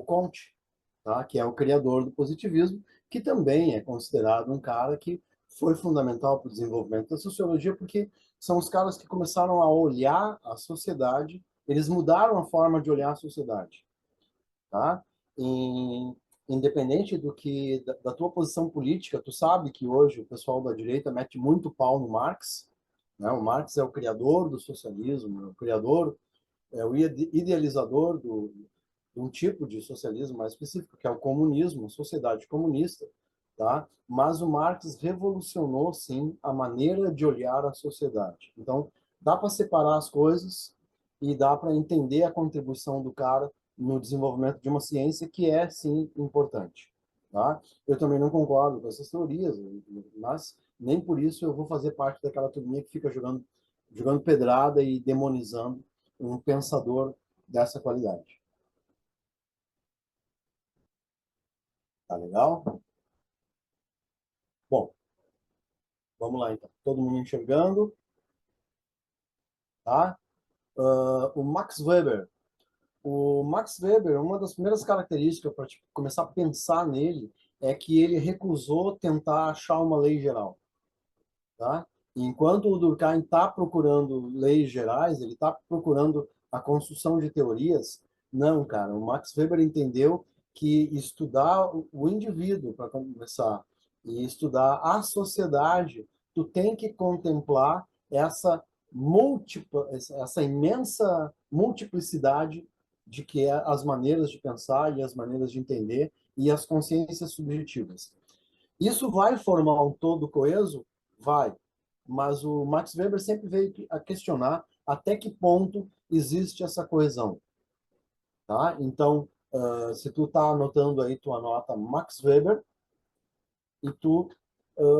Comte, tá? Que é o criador do positivismo, que também é considerado um cara que foi fundamental para o desenvolvimento da sociologia, porque são os caras que começaram a olhar a sociedade, eles mudaram a forma de olhar a sociedade, tá? Em, independente do que da tua posição política, tu sabe que hoje o pessoal da direita mete muito pau no Marx, né? O Marx é o criador do socialismo, o criador, é o idealizador de um tipo de socialismo mais específico, que é o comunismo, a sociedade comunista, tá? Mas o Marx revolucionou, sim, a maneira de olhar a sociedade. Então, dá para separar as coisas e dá para entender a contribuição do cara no desenvolvimento de uma ciência que é, sim, importante, tá? Eu também não concordo com essas teorias, mas nem por isso eu vou fazer parte daquela turminha que fica jogando pedrada e demonizando um pensador dessa qualidade. Tá legal? Bom, vamos lá então. Todo mundo enxergando, tá? O Max Weber. O Max Weber, uma das primeiras características para começar a pensar nele é que ele recusou tentar achar uma lei geral. Tá? Enquanto o Durkheim está procurando leis gerais, ele está procurando a construção de teorias, não, cara, o Max Weber entendeu que estudar o indivíduo, para começar, e estudar a sociedade, tu tem que contemplar essa múltipla, essa imensa multiplicidade de que é as maneiras de pensar e as maneiras de entender e as consciências subjetivas. Isso vai formar um todo coeso? Vai. Mas o Max Weber sempre veio a questionar até que ponto existe essa coesão. Tá? Então, se tu está anotando aí, tu anota Max Weber e tu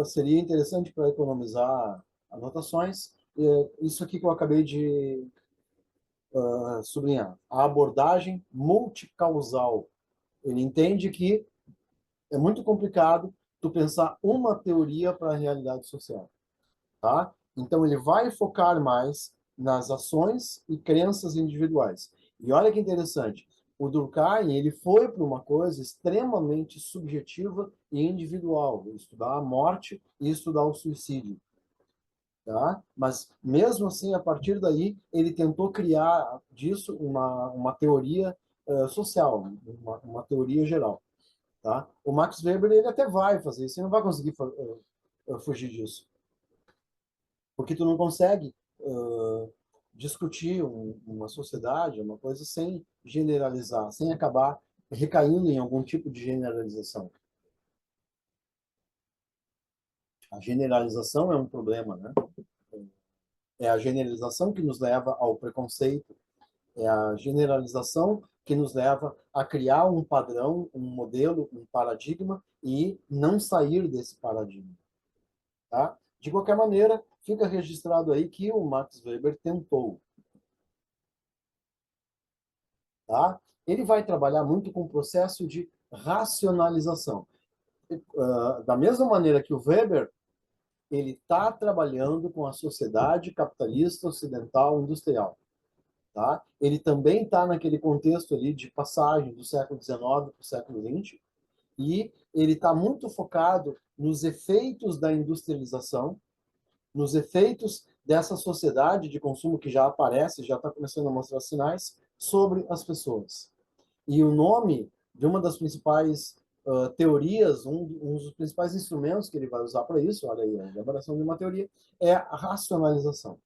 seria interessante para economizar anotações. Isso aqui que eu acabei de sublinhar. A abordagem multicausal. Ele entende que é muito complicado tu pensar uma teoria para a realidade social. Tá? Então, ele vai focar mais nas ações e crenças individuais. E olha que interessante, o Durkheim ele foi para uma coisa extremamente subjetiva e individual, estudar a morte e estudar o suicídio. Tá? Mas, mesmo assim, a partir daí, ele tentou criar disso uma teoria social, uma teoria geral. Tá? O Max Weber ele até vai fazer isso, ele não vai conseguir fugir disso. Porque tu não consegue discutir uma sociedade, uma coisa, sem generalizar, sem acabar recaindo em algum tipo de generalização. A generalização é um problema, né? É a generalização que nos leva ao preconceito, é a generalização que nos leva a criar um padrão, um modelo, um paradigma e não sair desse paradigma. Tá? De qualquer maneira, fica registrado aí que o Max Weber tentou. Tá? Ele vai trabalhar muito com o processo de racionalização. Da mesma maneira que o Weber, ele está trabalhando com a sociedade capitalista ocidental industrial. Tá? Ele também está naquele contexto ali de passagem do século XIX para o século XX, e ele está muito focado nos efeitos da industrialização, nos efeitos dessa sociedade de consumo que já aparece, já está começando a mostrar sinais sobre as pessoas. E o nome de uma das principais teorias, um dos principais instrumentos que ele vai usar para isso, olha aí, a elaboração de uma teoria, é a racionalização.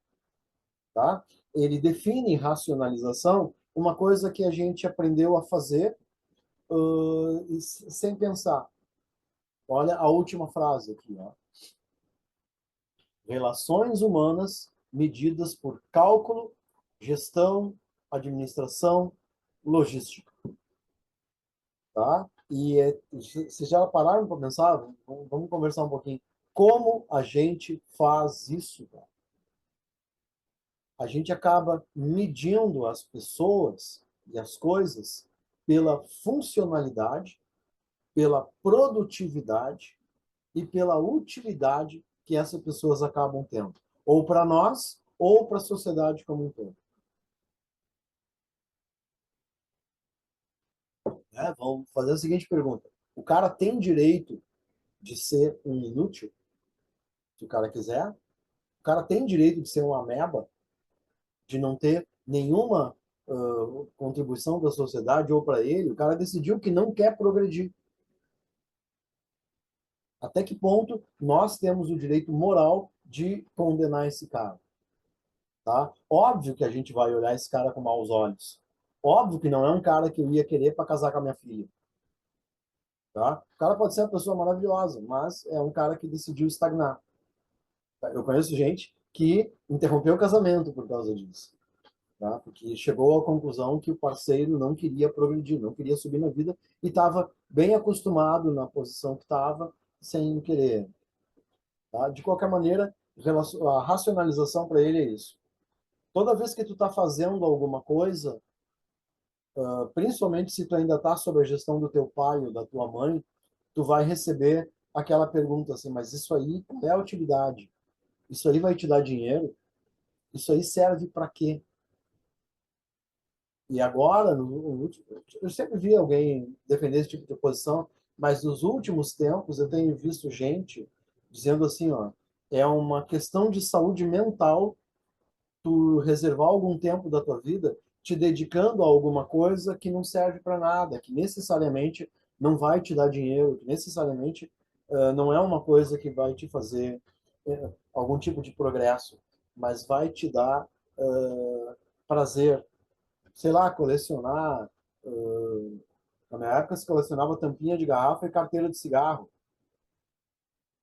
Tá? Ele define racionalização uma coisa que a gente aprendeu a fazer sem pensar. Olha a última frase aqui. Ó. Relações humanas medidas por cálculo, gestão, administração, logística. Tá? E vocês já pararam para pensar? Vamos conversar um pouquinho. Como a gente faz isso? Cara? A gente acaba medindo as pessoas e as coisas pela funcionalidade, pela produtividade e pela utilidade que essas pessoas acabam tendo. Ou para nós, ou para a sociedade como um todo. Vamos fazer a seguinte pergunta. O cara tem direito de ser um inútil? Se o cara quiser? O cara tem direito de ser uma ameba? De não ter nenhuma contribuição para a sociedade ou para ele? O cara decidiu que não quer progredir. Até que ponto nós temos o direito moral de condenar esse cara? Tá? Óbvio que a gente vai olhar esse cara com maus olhos. Óbvio que não é um cara que eu ia querer para casar com a minha filha. Tá? O cara pode ser uma pessoa maravilhosa, mas é um cara que decidiu estagnar. Eu conheço gente que interrompeu o casamento por causa disso. Tá? Porque chegou à conclusão que o parceiro não queria progredir, não queria subir na vida e estava bem acostumado na posição que estava, sem querer. Tá? De qualquer maneira, a racionalização para ele é isso. Toda vez que tu está fazendo alguma coisa, principalmente se tu ainda está sob a gestão do teu pai ou da tua mãe, tu vai receber aquela pergunta assim, mas isso aí é a utilidade? Isso aí vai te dar dinheiro? Isso aí serve para quê? E agora, eu sempre vi alguém defender esse tipo de posição, mas nos últimos tempos eu tenho visto gente dizendo assim, ó, é uma questão de saúde mental tu reservar algum tempo da tua vida te dedicando a alguma coisa que não serve para nada, que necessariamente não vai te dar dinheiro, que necessariamente não é uma coisa que vai te fazer algum tipo de progresso, mas vai te dar prazer, sei lá, colecionar. Na minha época se colecionava tampinha de garrafa e carteira de cigarro.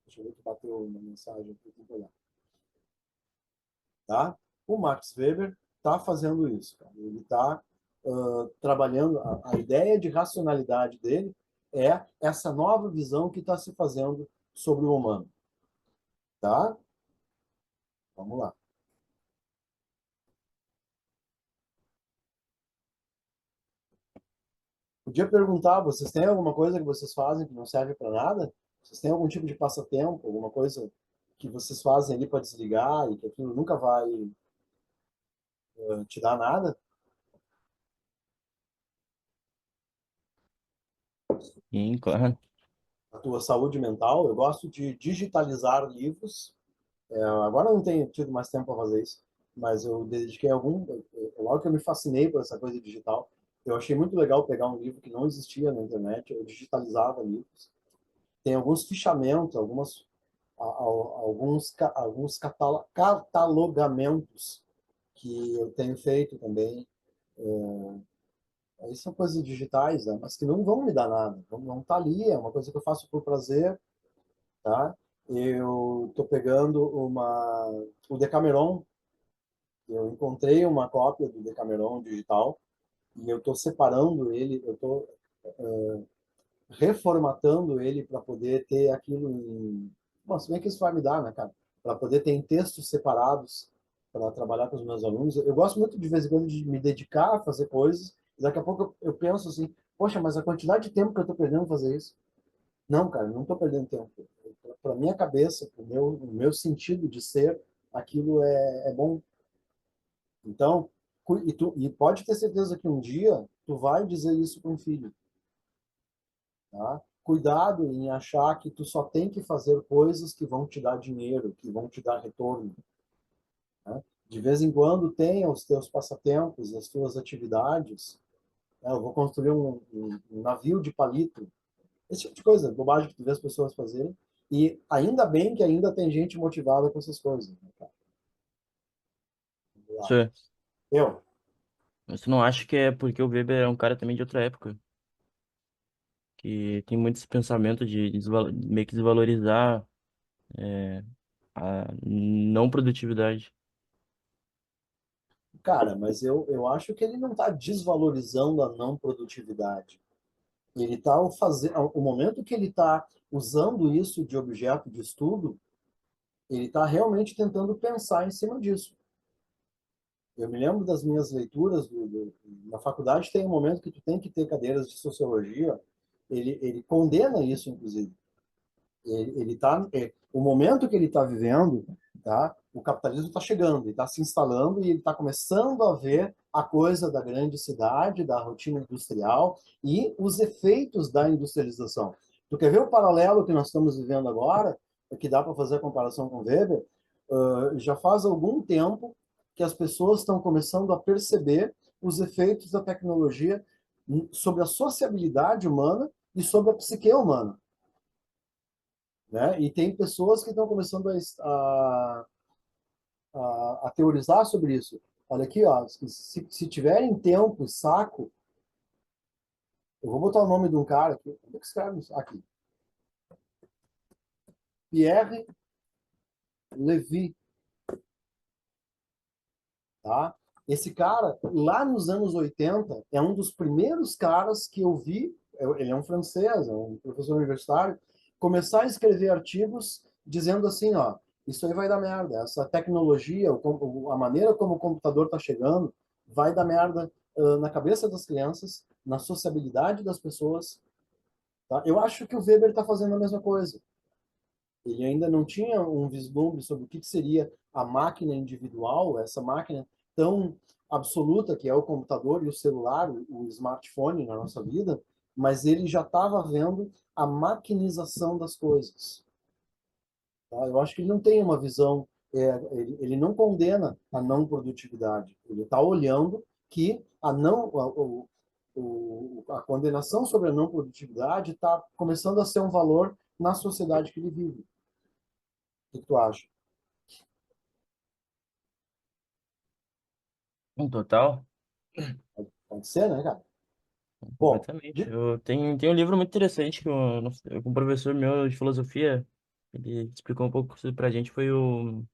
Deixa eu ver que bateu uma mensagem aqui, tem que olhar. Tá? O Max Weber está fazendo isso, cara. Ele está trabalhando, a ideia de racionalidade dele é essa nova visão que está se fazendo sobre o humano. Tá? Vamos lá. Podia perguntar, vocês têm alguma coisa que vocês fazem que não serve para nada? Vocês têm algum tipo de passatempo, alguma coisa que vocês fazem ali para desligar e que aquilo nunca vai te dar nada? Sim, claro. A tua saúde mental? Eu gosto de digitalizar livros. Agora eu não tenho tido mais tempo para fazer isso, mas eu dediquei logo que eu me fascinei por essa coisa digital, eu achei muito legal pegar um livro que não existia na internet, eu digitalizava livros. Tem alguns fichamentos, alguns catalogamentos que eu tenho feito também. Aí são coisas digitais, né? Mas que não vão me dar nada, não tá ali, é uma coisa que eu faço por prazer, tá? Eu tô pegando o Decameron. Eu encontrei uma cópia do Decameron digital e eu estou separando ele, eu estou reformatando ele para poder ter aquilo em. Bom, se bem que isso vai me dar, né, cara? Para poder ter em textos separados para trabalhar com os meus alunos. Eu gosto muito, de vez em quando, de me dedicar a fazer coisas. E daqui a pouco eu penso assim, poxa, mas a quantidade de tempo que eu estou perdendo fazer isso. Não, cara, não estou perdendo tempo. Para minha cabeça, para o meu sentido de ser, aquilo é bom. Então, e pode ter certeza que um dia tu vai dizer isso para um filho, tá? Cuidado em achar que tu só tem que fazer coisas que vão te dar dinheiro, que vão te dar retorno, né? De vez em quando tenha os teus passatempos, as tuas atividades. Né? Eu vou construir um navio de palito, esse tipo de coisa, bobagem que tu vê as pessoas fazerem. E ainda bem que ainda tem gente motivada com essas coisas, né, cara? Vamos lá. Isso, Eu, mas tu não acha que é porque o Weber é um cara também de outra época? Que tem muito esse pensamento de meio que desvalorizar a não produtividade. cara, mas eu acho que ele não está desvalorizando a não produtividade. Ele está fazendo, o momento que ele está usando isso de objeto de estudo, ele está realmente tentando pensar em cima disso. Eu me lembro das minhas leituras na faculdade tem um momento que tu tem que ter cadeiras de sociologia. Ele condena isso, inclusive. O momento que ele está vivendo, tá? O capitalismo está chegando, ele está se instalando e ele está começando a ver a coisa da grande cidade, da rotina industrial e os efeitos da industrialização. Tu quer ver o paralelo que nós estamos vivendo agora, que dá para fazer a comparação com Weber? Já faz algum tempo que as pessoas estão começando a perceber os efeitos da tecnologia sobre a sociabilidade humana e sobre a psique humana, né? E tem pessoas que estão começando a teorizar sobre isso. Olha aqui, ó, se tiverem tempo, saco, eu vou botar o nome de um cara aqui. Como é que escreve isso? Aqui. Pierre Levy, tá? Esse cara, lá nos anos 80, é um dos primeiros caras que eu vi, ele é um francês, é um professor universitário, começar a escrever artigos dizendo assim, ó, isso aí vai dar merda, essa tecnologia, a maneira como o computador está chegando, vai dar merda na cabeça das crianças, na sociabilidade das pessoas, tá? Eu acho que o Weber está fazendo a mesma coisa. Ele ainda não tinha um vislumbre sobre o que seria a máquina individual, essa máquina tão absoluta que é o computador e o celular, o smartphone na nossa vida, mas ele já estava vendo a maquinização das coisas. Tá? Eu acho que ele não tem uma visão, ele não condena a não produtividade. Ele está olhando que a condenação sobre a não produtividade está começando a ser um valor na sociedade que ele vive. O que tu acha? Um total, Pode ser, né, cara? Bom, completamente. Tem um livro muito interessante que um professor meu de filosofia, ele explicou um pouco isso pra gente, foi o...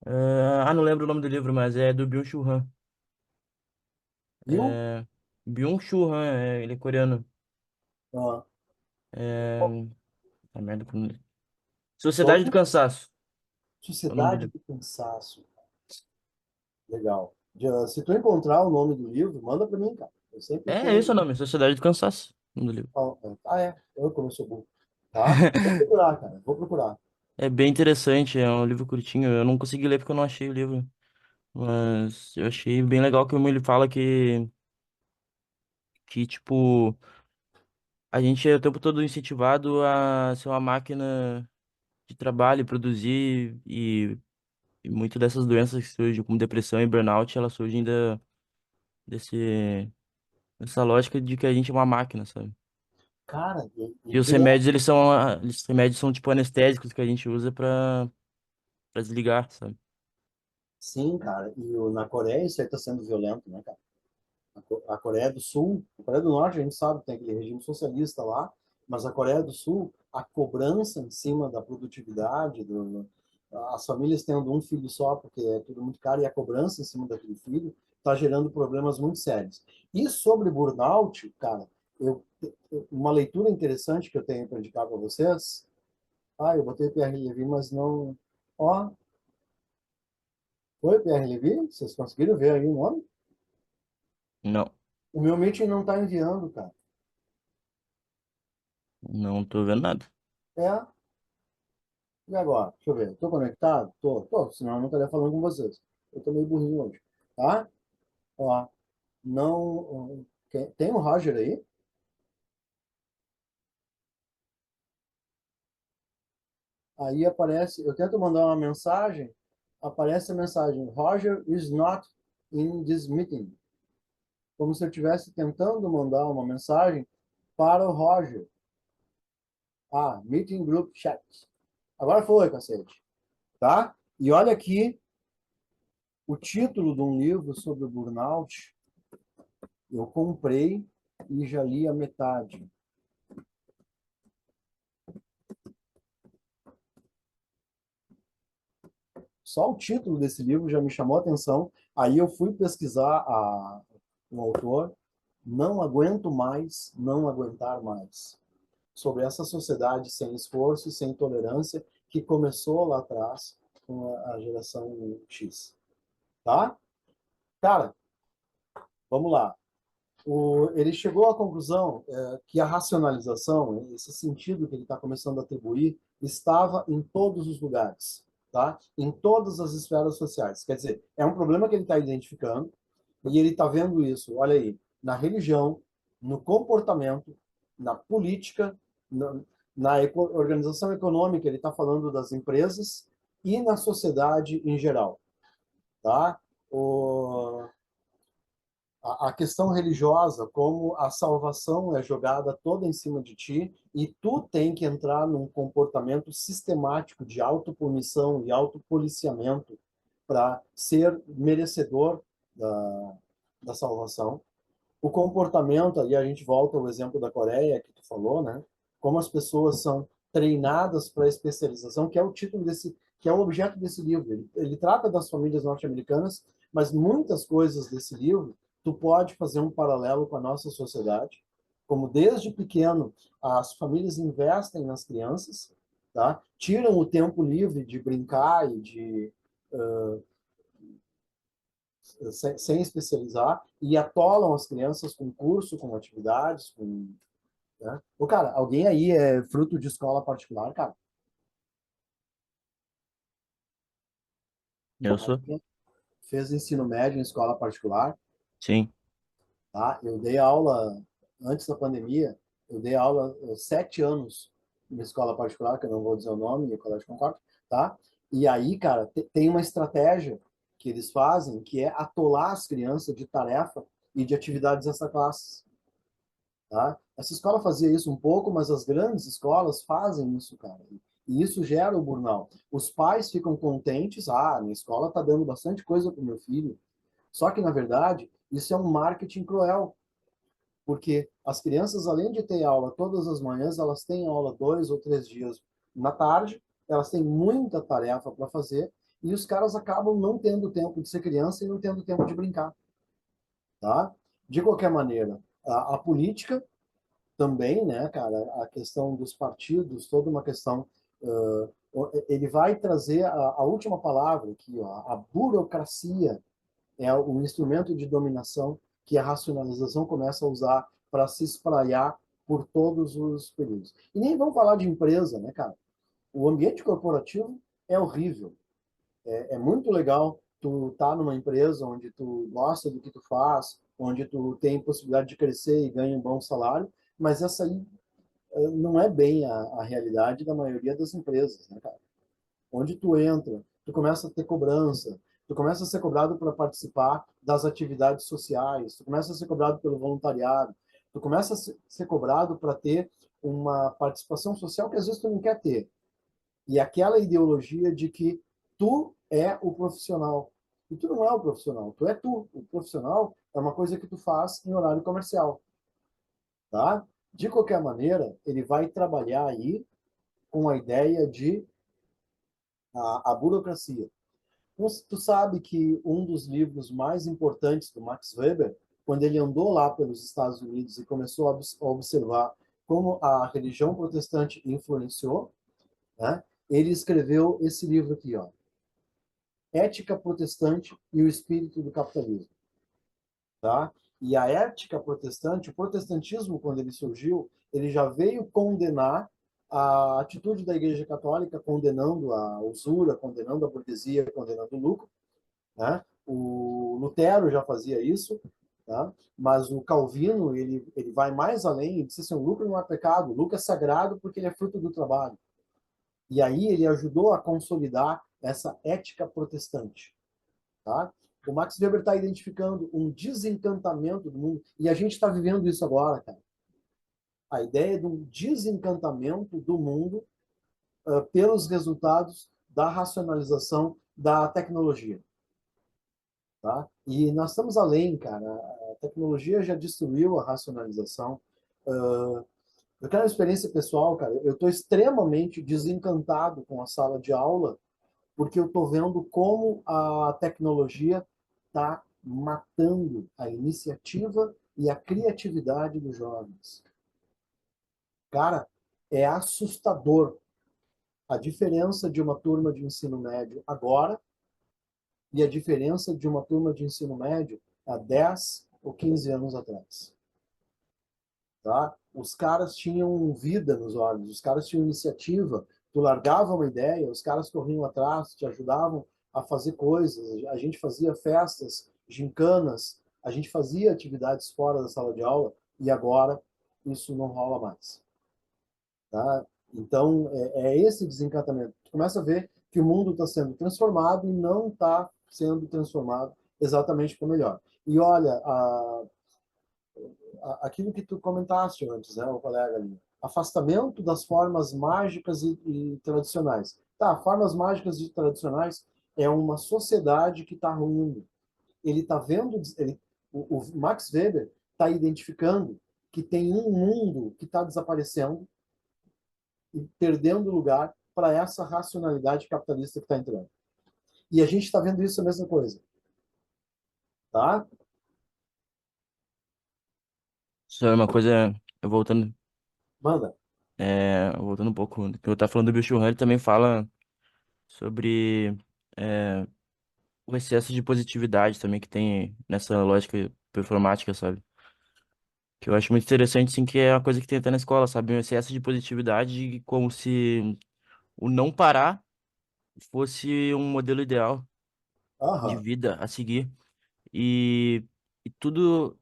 não lembro o nome do livro, mas é do Byung-Chul Han. viu? É, Byung-Chul Han, ele é coreano. Ah, É, a merda, Sociedade do sobre Cansaço, é o nome do sociedade livro. do cansaço. Legal. Se tu encontrar o nome do livro, manda para mim, cara. Eu sempre É esse o tenho. nome, Sociedade do Cansaço, o nome do livro. É. Eu como eu sou burro. Tá? Vou procurar, cara. Vou procurar. É bem interessante, é um livro curtinho. Eu não consegui ler porque eu não achei o livro. Mas eu achei bem legal que ele fala que, tipo, a gente é o tempo todo incentivado a ser uma máquina de trabalho, produzir, e muito dessas doenças que surgem, como depressão e burnout, elas surgem desse, dessa lógica de que a gente é uma máquina, sabe? Cara, E os remédios, os remédios são tipo anestésicos que a gente usa pra desligar, sabe? sim, cara. Na Coreia isso aí tá sendo violento, né, cara? A Coreia do Sul, a Coreia do Norte, a gente sabe que tem aquele regime socialista lá, mas a Coreia do Sul, a cobrança em cima da produtividade, as famílias tendo um filho só, porque é tudo muito caro, e a cobrança em cima daquele filho está gerando problemas muito sérios. E sobre burnout, cara, uma leitura interessante que eu tenho para indicar para vocês. Eu botei Pierre Levy, mas não. Ó, foi Pierre Levy? Vocês conseguiram ver aí o nome? Não, O meu meeting não está enviando, cara. não tô vendo nada. É. E agora? Deixa eu ver. Tô conectado? Tô. Senão eu não estaria falando com vocês. Eu tô meio burrinho hoje. Tá? Ó, não. Tem o Roger aí? Aí aparece. Eu tento mandar uma mensagem. Aparece a mensagem: Roger is not in this meeting. Como se eu estivesse tentando mandar uma mensagem para o Roger. Meeting group chat. Agora foi, cacete. Tá? E olha aqui o título de um livro sobre burnout. Eu comprei e já li a metade. Só o título desse livro já me chamou a atenção. Aí eu fui pesquisar o autor. Não aguento mais, não aguentar mais. Sobre essa sociedade sem esforço e sem tolerância que começou lá atrás com a geração X. Tá? Cara, vamos lá. Ele chegou à conclusão que a racionalização, esse sentido que ele está começando a atribuir, estava em todos os lugares, tá? Em todas as esferas sociais. Quer dizer, é um problema que ele está identificando e ele está vendo isso, olha aí, na religião, no comportamento, na política, organização econômica, ele está falando das empresas e na sociedade em geral, tá? O, a questão religiosa, como a salvação é jogada toda em cima de ti e tu tem que entrar num comportamento sistemático de autopunição e autopoliciamento para ser merecedor da salvação. O comportamento, aí a gente volta ao exemplo da Coreia que tu falou, né? Como as pessoas são treinadas para a especialização, que é o título desse, que é o objeto desse livro. Ele trata das famílias norte-americanas, mas muitas coisas desse livro tu pode fazer um paralelo com a nossa sociedade, como desde pequeno as famílias investem nas crianças, tá? Tiram o tempo livre de brincar e de sem especializar e atolam as crianças com curso, com atividades, com, né? Cara, alguém aí é fruto de escola particular, cara? Eu sou. fez ensino médio em escola particular, Sim. tá? Eu dei aula antes da pandemia, eu dei aula 7 anos numa escola particular, que eu não vou dizer o nome, Colégio Concorde, tá? E aí, cara, tem uma estratégia que eles fazem, que é atolar as crianças de tarefa e de atividades extraclasses, tá? Essa escola fazia isso um pouco, mas as grandes escolas fazem isso, cara. E isso gera o burnout. Os pais ficam contentes, minha escola está dando bastante coisa para o meu filho. Só que, na verdade, isso é um marketing cruel, porque as crianças, além de ter aula todas as manhãs, elas têm aula 2 ou 3 dias na tarde, elas têm muita tarefa para fazer, e os caras acabam não tendo tempo de ser criança e não tendo tempo de brincar, tá? De qualquer maneira, a política também, né, cara, a questão dos partidos, toda uma questão, ele vai trazer a última palavra aqui, ó, a burocracia é o instrumento de dominação que a racionalização começa a usar para se espraiar por todos os períodos. E nem vamos falar de empresa, né, cara? O ambiente corporativo é horrível. É muito legal tu tá numa empresa onde tu gosta do que tu faz, onde tu tem possibilidade de crescer e ganha um bom salário, mas essa aí não é bem a realidade da maioria das empresas, né, cara? Onde tu entra, tu começa a ter cobrança, tu começa a ser cobrado para participar das atividades sociais, tu começa a ser cobrado pelo voluntariado, tu começa a ser cobrado para ter uma participação social que às vezes tu não quer ter. E aquela ideologia de que tu é o profissional. E tu não é o profissional, tu é tu. O profissional é uma coisa que tu faz em horário comercial, tá? De qualquer maneira, ele vai trabalhar aí com a ideia de a burocracia. Tu sabe que um dos livros mais importantes do Max Weber, quando ele andou lá pelos Estados Unidos e começou a observar como a religião protestante influenciou, né? Ele escreveu esse livro aqui, ó, Ética Protestante e o Espírito do Capitalismo, tá? E a ética protestante, o protestantismo, quando ele surgiu, ele já veio condenar a atitude da Igreja Católica, condenando a usura, condenando a burguesia, condenando o lucro, né? O Lutero já fazia isso, tá? Mas o Calvino ele vai mais além e disse assim, o lucro não é pecado, o lucro é sagrado porque ele é fruto do trabalho. E aí ele ajudou a consolidar essa ética protestante, tá? O Max Weber está identificando um desencantamento do mundo e a gente está vivendo isso agora, cara. A ideia de um desencantamento do mundo pelos resultados da racionalização da tecnologia. Tá? E nós estamos além, cara. A tecnologia já destruiu a racionalização. Eu quero uma experiência pessoal, cara. Eu estou extremamente desencantado com a sala de aula, porque eu estou vendo como a tecnologia está matando a iniciativa e a criatividade dos jovens. Cara, é assustador a diferença de uma turma de ensino médio agora e a diferença de uma turma de ensino médio há 10 ou 15 anos atrás. Tá? Os caras tinham vida nos olhos, os caras tinham iniciativa, tu largava uma ideia, os caras corriam atrás, te ajudavam a fazer coisas, a gente fazia festas, gincanas, a gente fazia atividades fora da sala de aula e agora isso não rola mais. Tá? Então, é esse desencantamento. Tu começa a ver que o mundo está sendo transformado e não está sendo transformado exatamente para melhor. E olha, aquilo que tu comentaste antes, né, o colega ali, afastamento das formas mágicas e tradicionais. Tá, formas mágicas e tradicionais é uma sociedade que está ruindo. Ele está vendo, o Max Weber está identificando que tem um mundo que está desaparecendo e perdendo lugar para essa racionalidade capitalista que está entrando. E a gente está vendo isso a mesma coisa, tá? Isso é uma coisa, eu voltando, Manda. voltando um pouco, que eu tava falando do Bill Churran, ele também fala sobre é, o excesso de positividade também que tem nessa lógica performática, sabe? Que eu acho muito interessante, sim, que é uma coisa que tem até na escola, sabe? Um excesso de positividade, como se o não parar fosse um modelo ideal. de Aham. vida a seguir. E, e tudo,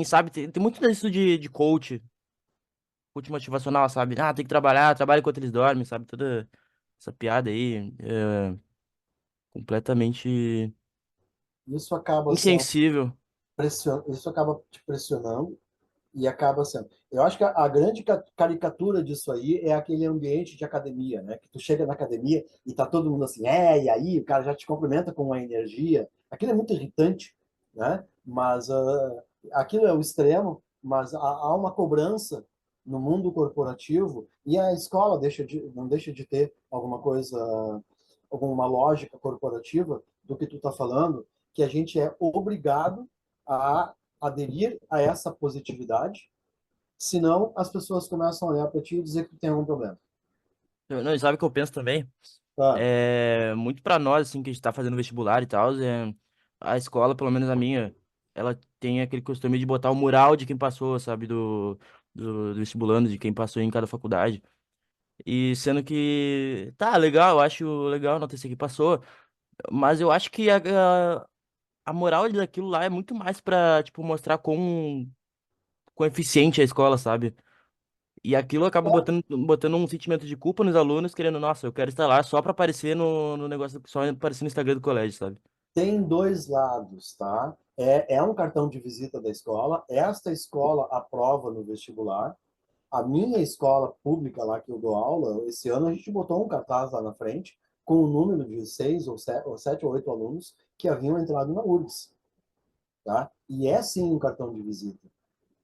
sabe, tem muito disso de coach motivacional, sabe? Ah, tem que trabalhar, trabalha enquanto eles dormem, sabe? Toda essa piada aí, completamente Isso acaba sendo insensível. isso acaba te pressionando e acaba sendo. Eu acho que a grande caricatura disso aí é aquele ambiente de academia, né? Que tu chega na academia e tá todo mundo assim, e aí, o cara já te cumprimenta com uma energia. Aquilo é muito irritante, né? Mas aquilo é o extremo, mas há uma cobrança no mundo corporativo e a escola não deixa de ter alguma coisa, alguma lógica corporativa do que tu tá falando, que a gente é obrigado a aderir a essa positividade, senão as pessoas começam a olhar para ti e dizer que tu tem algum problema. Não, e sabe o que eu penso também? Ah, É, muito pra nós, assim, que a gente tá fazendo vestibular e tal, a escola, pelo menos a minha, ela tem aquele costume de botar o mural de quem passou, sabe, do vestibulando, de quem passou em cada faculdade. E sendo que, tá, legal, eu acho legal não ter que passou, mas eu acho que a moral daquilo lá é muito mais pra, tipo, mostrar quão eficiente é a escola, sabe? E aquilo acaba botando um sentimento de culpa nos alunos, querendo, nossa, eu quero estar lá só pra aparecer no negócio, só aparecer no Instagram do colégio, sabe? tem dois lados, tá? É um cartão de visita da escola. Esta escola aprova no vestibular. A minha escola pública lá que eu dou aula, esse ano a gente botou um cartaz lá na frente com o número de seis ou sete ou oito alunos que haviam entrado na URGS, tá? E é sim um cartão de visita.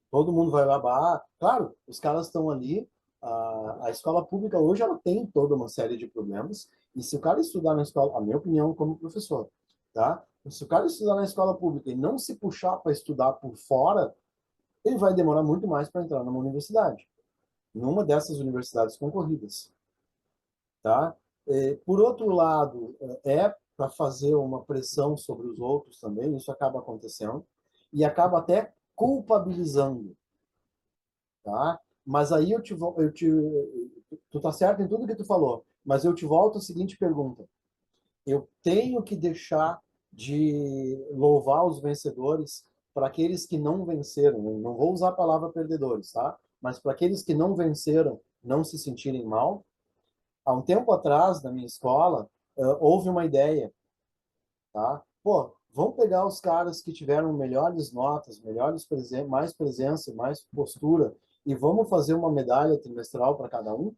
Todo mundo vai lá, claro, os caras estão ali. A escola pública hoje ela tem toda uma série de problemas. E se o cara estudar na escola, a minha opinião como professor, tá? Se o cara estudar na escola pública e não se puxar para estudar por fora, ele vai demorar muito mais para entrar numa universidade, numa dessas universidades concorridas, tá? Por outro lado, é para fazer uma pressão sobre os outros também, isso acaba acontecendo e acaba até culpabilizando, tá? Mas aí tu tá certo em tudo que tu falou, mas eu te volto à seguinte pergunta: eu tenho que deixar de louvar os vencedores para aqueles que não venceram? Eu não vou usar a palavra perdedores, tá? Mas para aqueles que não venceram, não se sentirem mal. Há um tempo atrás, na minha escola, houve uma ideia, tá? Pô, vamos pegar os caras que tiveram melhores notas, mais presença, mais postura, e vamos fazer uma medalha trimestral para cada um?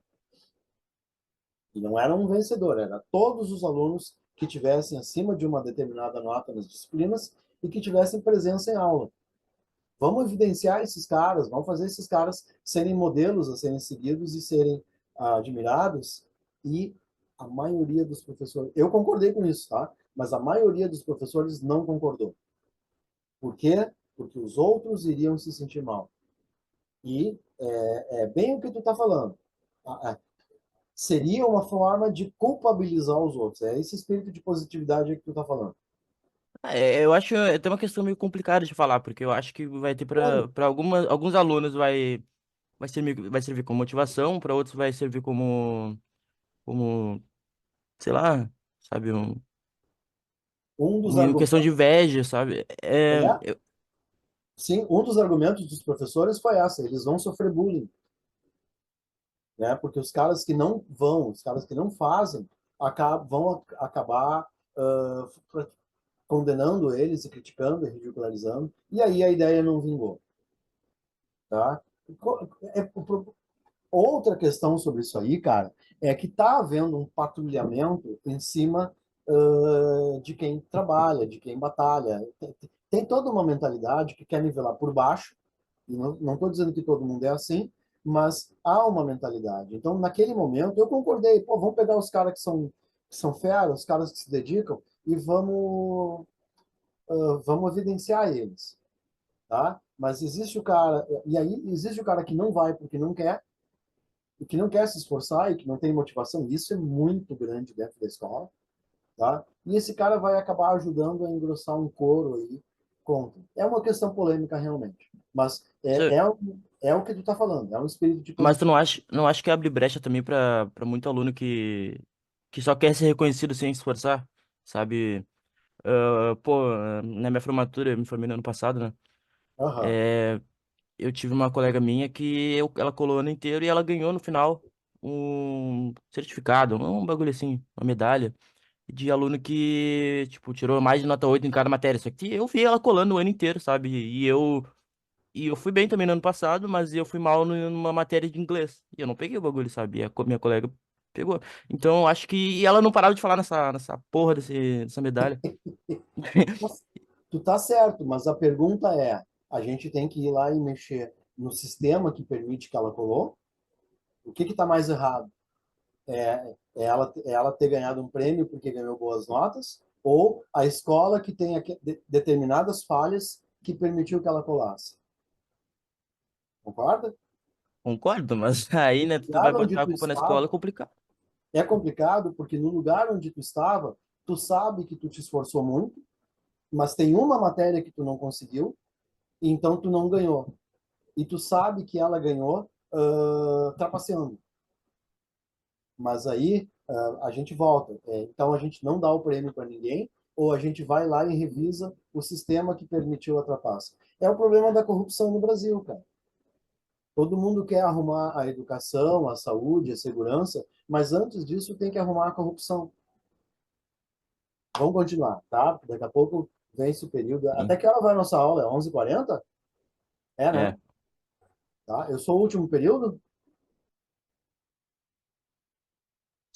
E não era um vencedor, era todos os alunos que tivessem acima de uma determinada nota nas disciplinas e que tivessem presença em aula. Vamos evidenciar esses caras, vamos fazer esses caras serem modelos a serem seguidos e serem admirados. E a maioria dos professores, eu concordei com isso, tá? Mas a maioria dos professores não concordou. Por quê? Porque os outros iriam se sentir mal. E é bem o que tu está falando. Seria uma forma de culpabilizar os outros. É esse espírito de positividade que tu está falando. Eu acho até uma questão meio complicada de falar, porque eu acho que vai ter Claro, para alguns alunos vai servir como motivação, para outros vai servir como, sei lá, sabe, um dos uma questão de argumentos inveja, sabe? é, sim, um dos argumentos dos professores foi essa: eles vão sofrer bullying, né? Porque os caras que não vão, os caras que não fazem, vão acabar condenando eles e criticando e ridicularizando, e aí a ideia não vingou, tá? É, outra questão sobre isso aí, cara, é que está havendo um patrulhamento em cima de quem trabalha, de quem batalha. Tem toda uma mentalidade que quer nivelar por baixo, e não estou dizendo que todo mundo é assim, mas há uma mentalidade. Então, naquele momento, eu concordei, pô, vamos pegar os caras que são feras, os caras que se dedicam, e vamos evidenciar eles, tá? Mas existe o cara, e aí existe o cara que não vai porque não quer, e que não quer se esforçar e que não tem motivação. Isso é muito grande dentro da escola, tá? E esse cara vai acabar ajudando a engrossar um coro aí contra. É uma questão polêmica realmente, mas é o que tu está falando, é um espírito de Mas tu positivo. não acha que abre brecha também para muito aluno que só quer ser reconhecido sem esforçar, sabe? Pô, na minha formatura, eu me formei no ano passado, né? Aham. É, eu tive uma colega minha que ela colou o ano inteiro e ela ganhou no final um certificado, um bagulho assim, uma medalha de aluno que, tipo, tirou mais de nota 8 em cada matéria. Só que eu vi ela colando o ano inteiro, sabe? E eu fui bem também no ano passado, mas eu fui mal numa matéria de inglês. E eu não peguei o bagulho, sabe? E minha colega pegou. Então, eu acho que. E ela não parava de falar nessa porra dessa medalha. Tu tá certo, mas a pergunta é, a gente tem que ir lá e mexer no sistema que permite que ela colou? O que que tá mais errado? É ela ter ganhado um prêmio porque ganhou boas notas? Ou a escola que tem determinadas falhas que permitiu que ela colasse? Concorda? Concordo, mas aí, né, No tu vai lugar onde botar a tu culpa na escola, é estava, complicado. é complicado porque no lugar onde tu estava, tu sabe que tu te esforçou muito, mas tem uma matéria que tu não conseguiu, então tu não ganhou. E tu sabe que ela ganhou trapaceando. Mas aí a gente volta. Então a gente não dá o prêmio para ninguém, ou a gente vai lá e revisa o sistema que permitiu a trapaça. É o problema da corrupção no Brasil, cara. Todo mundo quer arrumar a educação, a saúde, a segurança, mas antes disso tem que arrumar a corrupção. Vamos continuar, tá? Daqui a pouco vem esse período. Até Sim. que hora vai a nossa aula? É 11h40? É, né? É. Tá? Eu sou o último período?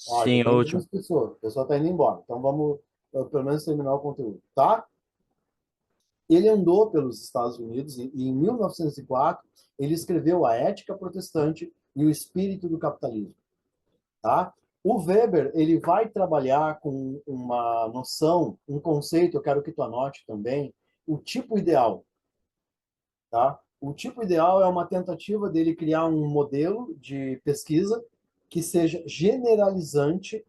Ó, já Sim, é o tem último. duas pessoas. O pessoal está indo embora. Então vamos, pelo menos, terminar o conteúdo, tá? Ele andou pelos Estados Unidos e em 1904 ele escreveu A Ética Protestante e o Espírito do Capitalismo, tá? O Weber, ele vai trabalhar com uma noção, um conceito, eu quero que tu anote também, o tipo ideal, tá? O tipo ideal é uma tentativa dele criar um modelo de pesquisa que seja generalizante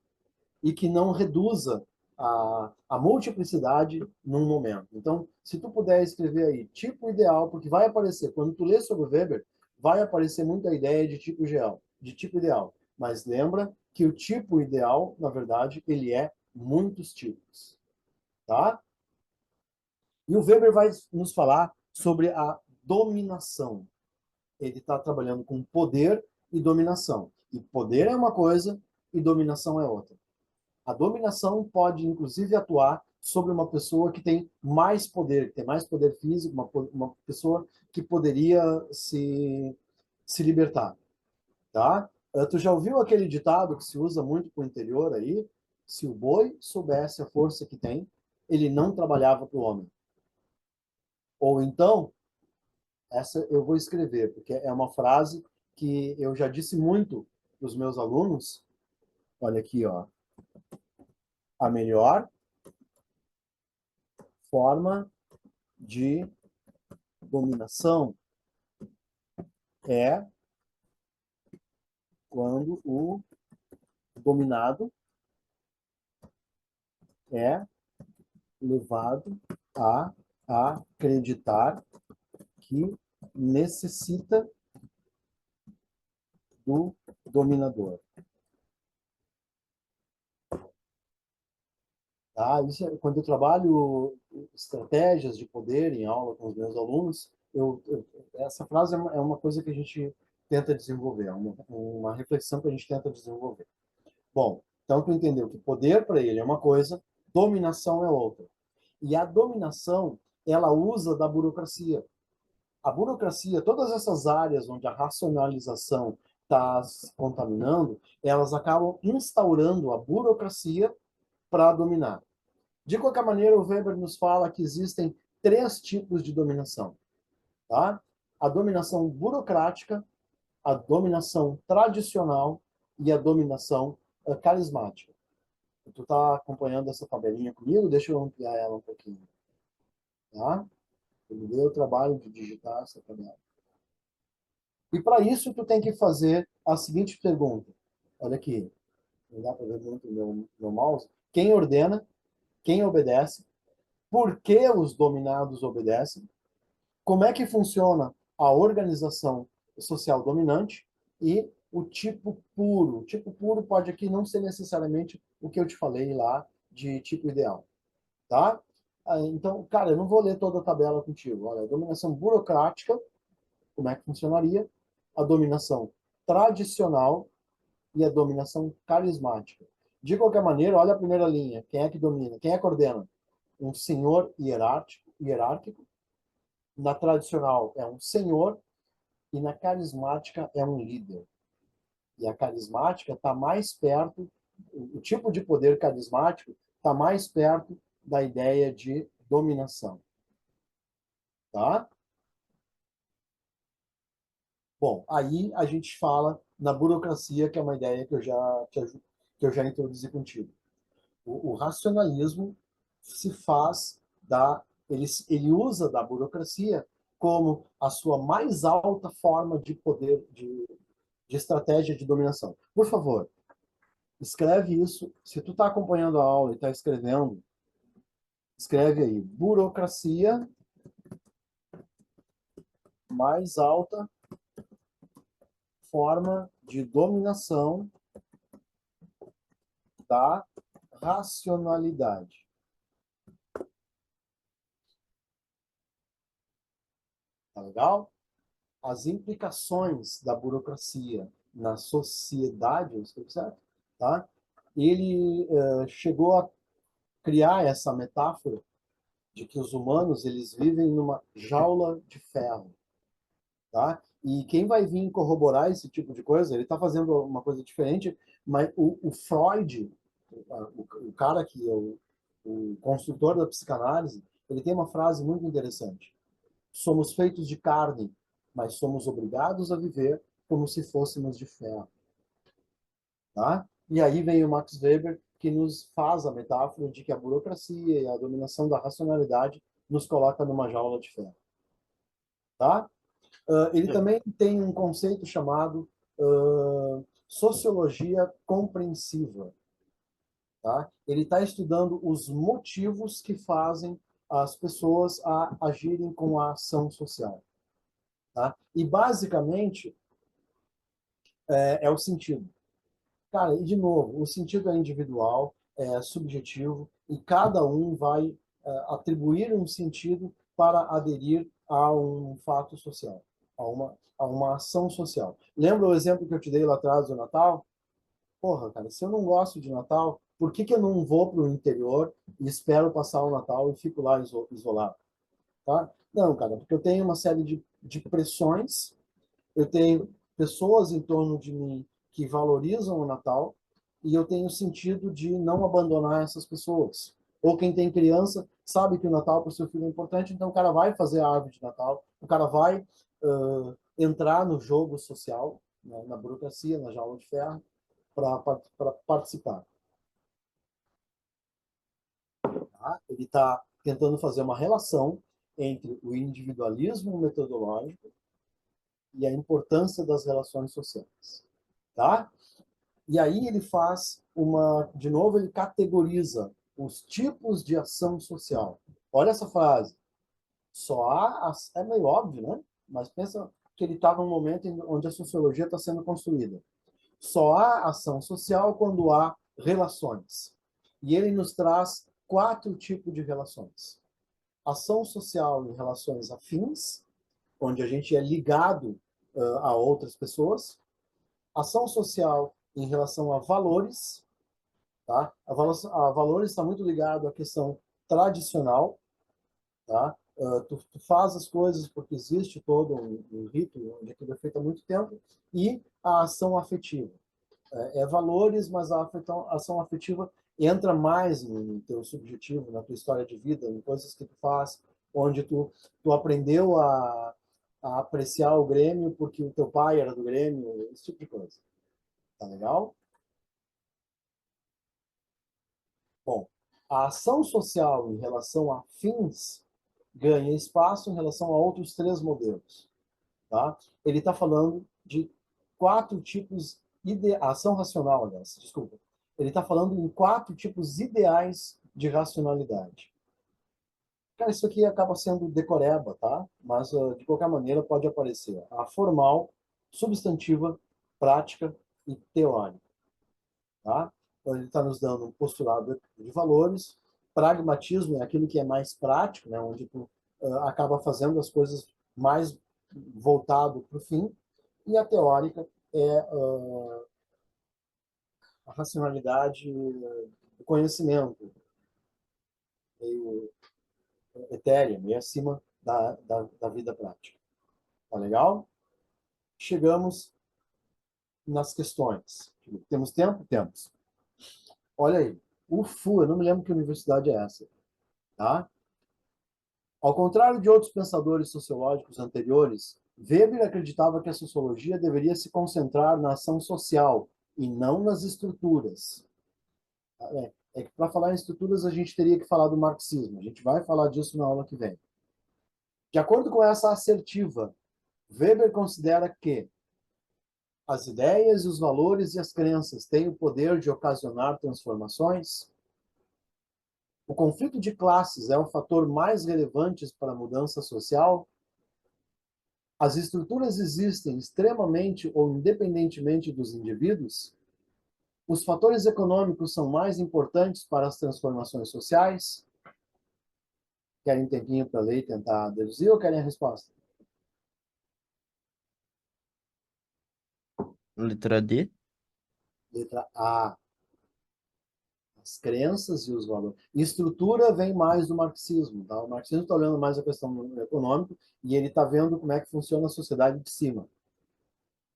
e que não reduza a multiplicidade num momento. Então, se tu puder escrever aí tipo ideal, porque vai aparecer, quando tu lê sobre o Weber, vai aparecer muita ideia de tipo ideal, Mas lembra que o tipo ideal, na verdade, ele é muitos tipos, tá? E o Weber vai nos falar sobre a dominação. Ele está trabalhando com poder e dominação. E poder é uma coisa e dominação é outra. A dominação pode, inclusive, atuar sobre uma pessoa que tem mais poder, que tem mais poder físico, uma pessoa que poderia se libertar, tá? Tu já ouviu aquele ditado que se usa muito para o interior aí? Se o boi soubesse a força que tem, ele não trabalhava para o homem. Ou então, essa eu vou escrever, porque é uma frase que eu já disse muito para os meus alunos. Olha aqui, ó. A melhor forma de dominação é quando o dominado é levado a acreditar que necessita do dominador. Tá? Isso quando eu trabalho estratégias de poder em aula com os meus alunos, essa frase é uma coisa que a gente tenta desenvolver, é uma reflexão que a gente tenta desenvolver. Bom, então tu entendeu que poder para ele é uma coisa, dominação é outra. E a dominação, ela usa da burocracia. A burocracia, todas essas áreas onde a racionalização está se contaminando, elas acabam instaurando a burocracia para dominar. De qualquer maneira, o Weber nos fala que existem três tipos de dominação, tá? A dominação burocrática, a dominação tradicional e a dominação carismática. Tu está acompanhando essa tabelinha comigo? Deixa eu ampliar ela um pouquinho, tá? Eu me dei o trabalho de digitar essa tabela. E para isso, tu tem que fazer a seguinte pergunta. Olha aqui, não dá para ver muito meu mouse. Quem ordena? Quem obedece? Por que os dominados obedecem? Como é que funciona a organização social dominante e o tipo puro. O tipo puro pode aqui não ser necessariamente o que eu te falei lá de tipo ideal, tá? Então, cara, eu não vou ler toda a tabela contigo. Olha, a dominação burocrática, como é que funcionaria? A dominação tradicional e a dominação carismática. De qualquer maneira, olha a primeira linha. Quem é que domina? Quem é que ordena? Um senhor hierárquico. Na tradicional é um senhor e na carismática é um líder. E a carismática está mais perto, o tipo de poder carismático está mais perto da ideia de dominação. Tá? Bom, aí a gente fala na burocracia, que é uma ideia que eu já introduzi contigo. O racionalismo se faz ele usa da burocracia como a sua mais alta forma de poder, de estratégia de dominação. Por favor, escreve isso. Se tu está acompanhando a aula e está escrevendo, escreve aí, burocracia, mais alta forma de dominação da racionalidade. Tá legal? As implicações da burocracia na sociedade, estou certo? Tá? Ele chegou a criar essa metáfora de que os humanos eles vivem numa jaula de ferro. Tá? E quem vai vir corroborar esse tipo de coisa, ele está fazendo uma coisa diferente, mas o Freud, o cara que é o construtor da psicanálise, ele tem uma frase muito interessante. Somos feitos de carne, mas somos obrigados a viver como se fôssemos de ferro. Tá? E aí vem o Max Weber, que nos faz a metáfora de que a burocracia e a dominação da racionalidade nos coloca numa jaula de ferro. Tá? Ele também tem um conceito chamado sociologia compreensiva. Tá? Ele está estudando os motivos que fazem as pessoas a agirem com a ação social. Tá? E, basicamente, é o sentido. Cara, e de novo, o sentido é individual, é subjetivo, e cada um vai atribuir um sentido para aderir a um fato social, a uma ação social. Lembra o exemplo que eu te dei lá atrás do Natal? Porra, cara, se eu não gosto de Natal, por que que eu não vou para o interior e espero passar o Natal e fico lá isolado? Tá? Não, cara, porque eu tenho uma série de pressões, eu tenho pessoas em torno de mim que valorizam o Natal e eu tenho sentido de não abandonar essas pessoas. Ou quem tem criança sabe que o Natal para o seu filho é importante, então o cara vai fazer a árvore de Natal, o cara vai entrar no jogo social, na burocracia, na jaula de ferro, para participar. Tá? Ele está tentando fazer uma relação entre o individualismo metodológico e a importância das relações sociais. Tá? E aí ele faz de novo, ele categoriza os tipos de ação social. Olha essa frase. É meio óbvio, né? Mas pensa que ele está num momento onde a sociologia está sendo construída. Só há ação social quando há relações. E ele nos traz 4 tipos de relações. Ação social em relações afins, onde a gente é ligado a outras pessoas. Ação social em relação a valores, tá? A valores está muito ligado à questão tradicional, tá? Tu faz as coisas porque existe todo um rito onde aquilo é feito há muito tempo, e a ação afetiva. Valores, mas a ação afetiva entra mais no teu subjetivo, na tua história de vida, em coisas que tu faz, onde tu aprendeu a apreciar o Grêmio porque o teu pai era do Grêmio, esse tipo de coisa. Tá legal? Bom, a ação social em relação a fins ganha espaço em relação a outros 3 modelos. Tá? Ele está falando de 4 tipos ação racional, aliás, desculpa. Ele está falando em 4 tipos ideais de racionalidade. Cara, isso aqui acaba sendo decoreba, tá? Mas, de qualquer maneira, pode aparecer a formal, substantiva, prática e teórica. Tá? Então, ele está nos dando um postulado de valores, pragmatismo é aquilo que é mais prático, né? Onde tu acaba fazendo as coisas mais voltado para o fim, e a teórica é a racionalidade do conhecimento, meio etérea, meio acima da vida prática. Tá legal? Chegamos nas questões. Temos tempo? Temos. Olha aí. Eu não me lembro que universidade é essa. Tá? Ao contrário de outros pensadores sociológicos anteriores, Weber acreditava que a sociologia deveria se concentrar na ação social e não nas estruturas. É que para falar em estruturas a gente teria que falar do marxismo. A gente vai falar disso na aula que vem. De acordo com essa assertiva, Weber considera que as ideias, os valores e as crenças têm o poder de ocasionar transformações. O conflito de classes é o fator mais relevante para a mudança social. As estruturas existem extremamente ou independentemente dos indivíduos. Os fatores econômicos são mais importantes para as transformações sociais. Querem um tempinho para ler e tentar deduzir ou querem a resposta? Letra D. Letra A. As crenças e os valores. Estrutura vem mais do marxismo. Tá? O marxismo está olhando mais a questão econômica e ele está vendo como é que funciona a sociedade de cima.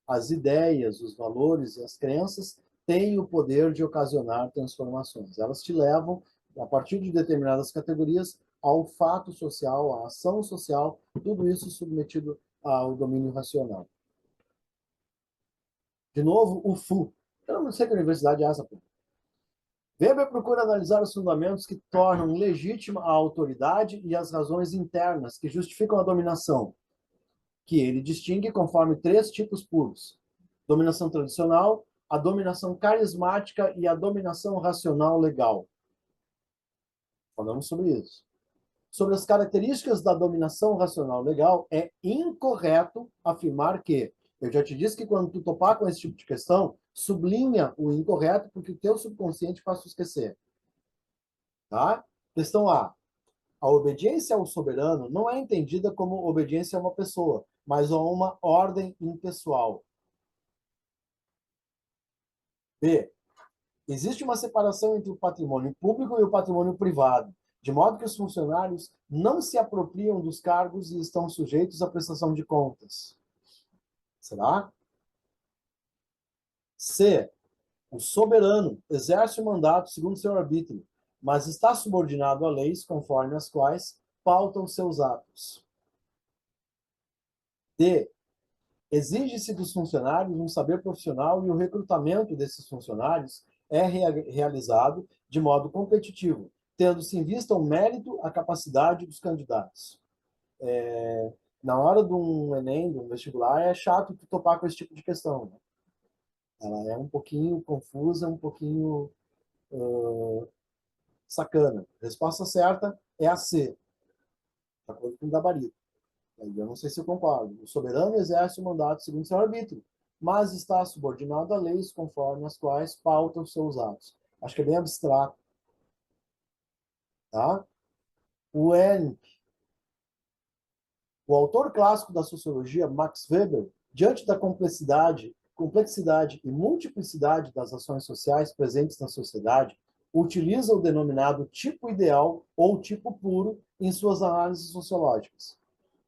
As ideias, os valores e as crenças têm o poder de ocasionar transformações. Elas te levam, a partir de determinadas categorias, ao fato social, à ação social, tudo isso submetido ao domínio racional. De novo, o FU. Eu não sei que universidade é essa, pô. Weber procura analisar os fundamentos que tornam legítima a autoridade e as razões internas que justificam a dominação, que ele distingue conforme 3 tipos puros: dominação tradicional, a dominação carismática e a dominação racional legal. Falamos sobre isso. Sobre as características da dominação racional legal, é incorreto afirmar que, eu já te disse que quando tu topar com esse tipo de questão, sublinha o incorreto, porque o teu subconsciente faz tu esquecer. Tá? Questão A. A obediência ao soberano não é entendida como obediência a uma pessoa, mas a uma ordem impessoal. B. Existe uma separação entre o patrimônio público e o patrimônio privado, de modo que os funcionários não se apropriam dos cargos e estão sujeitos à prestação de contas. Será? C. O soberano exerce o mandato segundo seu arbítrio, mas está subordinado a leis conforme as quais pautam seus atos. D. Exige-se dos funcionários um saber profissional e o recrutamento desses funcionários é realizado de modo competitivo, tendo-se em vista o mérito, a capacidade dos candidatos. Na hora de um Enem, de um vestibular, é chato tu topar com esse tipo de questão. Né? Ela é um pouquinho confusa, um pouquinho sacana. A resposta certa é a C, de acordo com o gabarito. Eu não sei se eu concordo. O soberano exerce o mandato segundo seu arbítrio, mas está subordinado a leis conforme as quais pautam seus atos. Acho que é bem abstrato. Tá? O Ehrenreich, o autor clássico da sociologia, Max Weber, diante da complexidade e multiplicidade das ações sociais presentes na sociedade, utiliza o denominado tipo ideal ou tipo puro em suas análises sociológicas.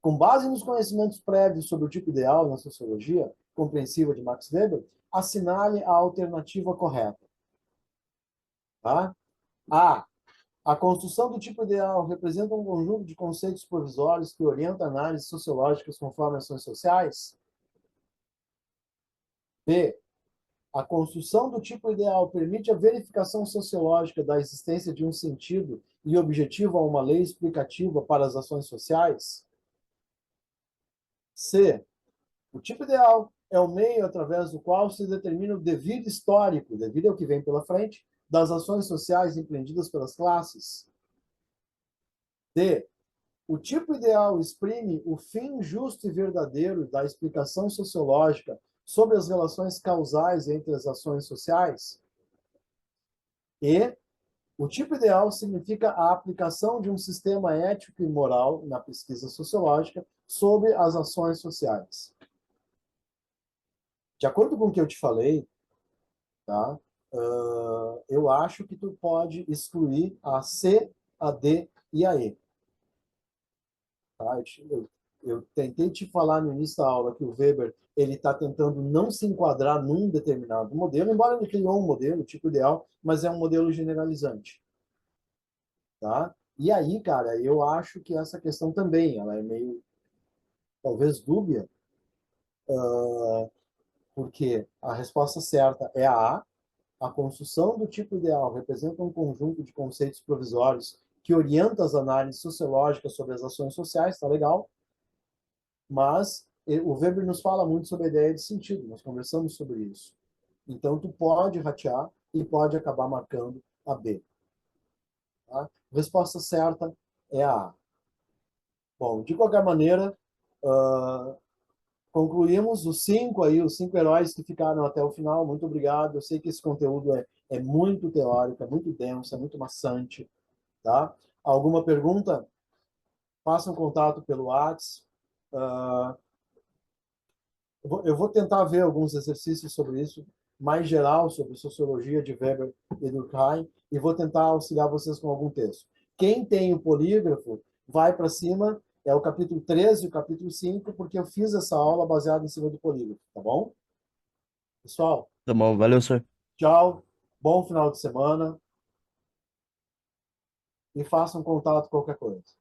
Com base nos conhecimentos prévios sobre o tipo ideal na sociologia compreensiva de Max Weber, assinale a alternativa correta. Tá? A. A construção do tipo ideal representa um conjunto de conceitos provisórios que orienta análises sociológicas conforme ações sociais? B. A construção do tipo ideal permite a verificação sociológica da existência de um sentido e objetivo a uma lei explicativa para as ações sociais? C. O tipo ideal é o meio através do qual se determina o devido histórico, devido ao que vem pela frente, das ações sociais empreendidas pelas classes. D. O tipo ideal exprime o fim justo e verdadeiro da explicação sociológica sobre as relações causais entre as ações sociais. E O tipo ideal significa a aplicação de um sistema ético e moral na pesquisa sociológica sobre as ações sociais. De acordo com o que eu te falei, tá? Eu acho que tu pode excluir a C, a D e a E. Tá? Eu tentei te falar no início da aula que o Weber ele está tentando não se enquadrar num determinado modelo, embora ele criou um modelo, tipo ideal, mas é um modelo generalizante. Tá? E aí, cara, eu acho que essa questão também, ela é meio, talvez, dúbia, porque a resposta certa é a A. A construção do tipo ideal representa um conjunto de conceitos provisórios que orienta as análises sociológicas sobre as ações sociais, tá legal? Mas o Weber nos fala muito sobre a ideia de sentido, nós conversamos sobre isso. Então, tu pode ratear e pode acabar marcando a B. Tá? Resposta certa é a A. Bom, de qualquer maneira, uh, concluímos os cinco heróis que ficaram até o final. Muito obrigado. Eu sei que esse conteúdo é muito teórico, é muito denso, é muito maçante. Tá? Alguma pergunta? Façam contato pelo WhatsApp. Uh, eu vou tentar ver alguns exercícios sobre isso, mais geral, sobre sociologia de Weber e Durkheim, e vou tentar auxiliar vocês com algum texto. Quem tem o polígrafo, vai para cima, é o capítulo 13 e o capítulo 5, porque eu fiz essa aula baseada em cima do polígrafo, tá bom? Pessoal, Tá bom, valeu, senhor. tchau, bom final de semana, e façam contato qualquer coisa.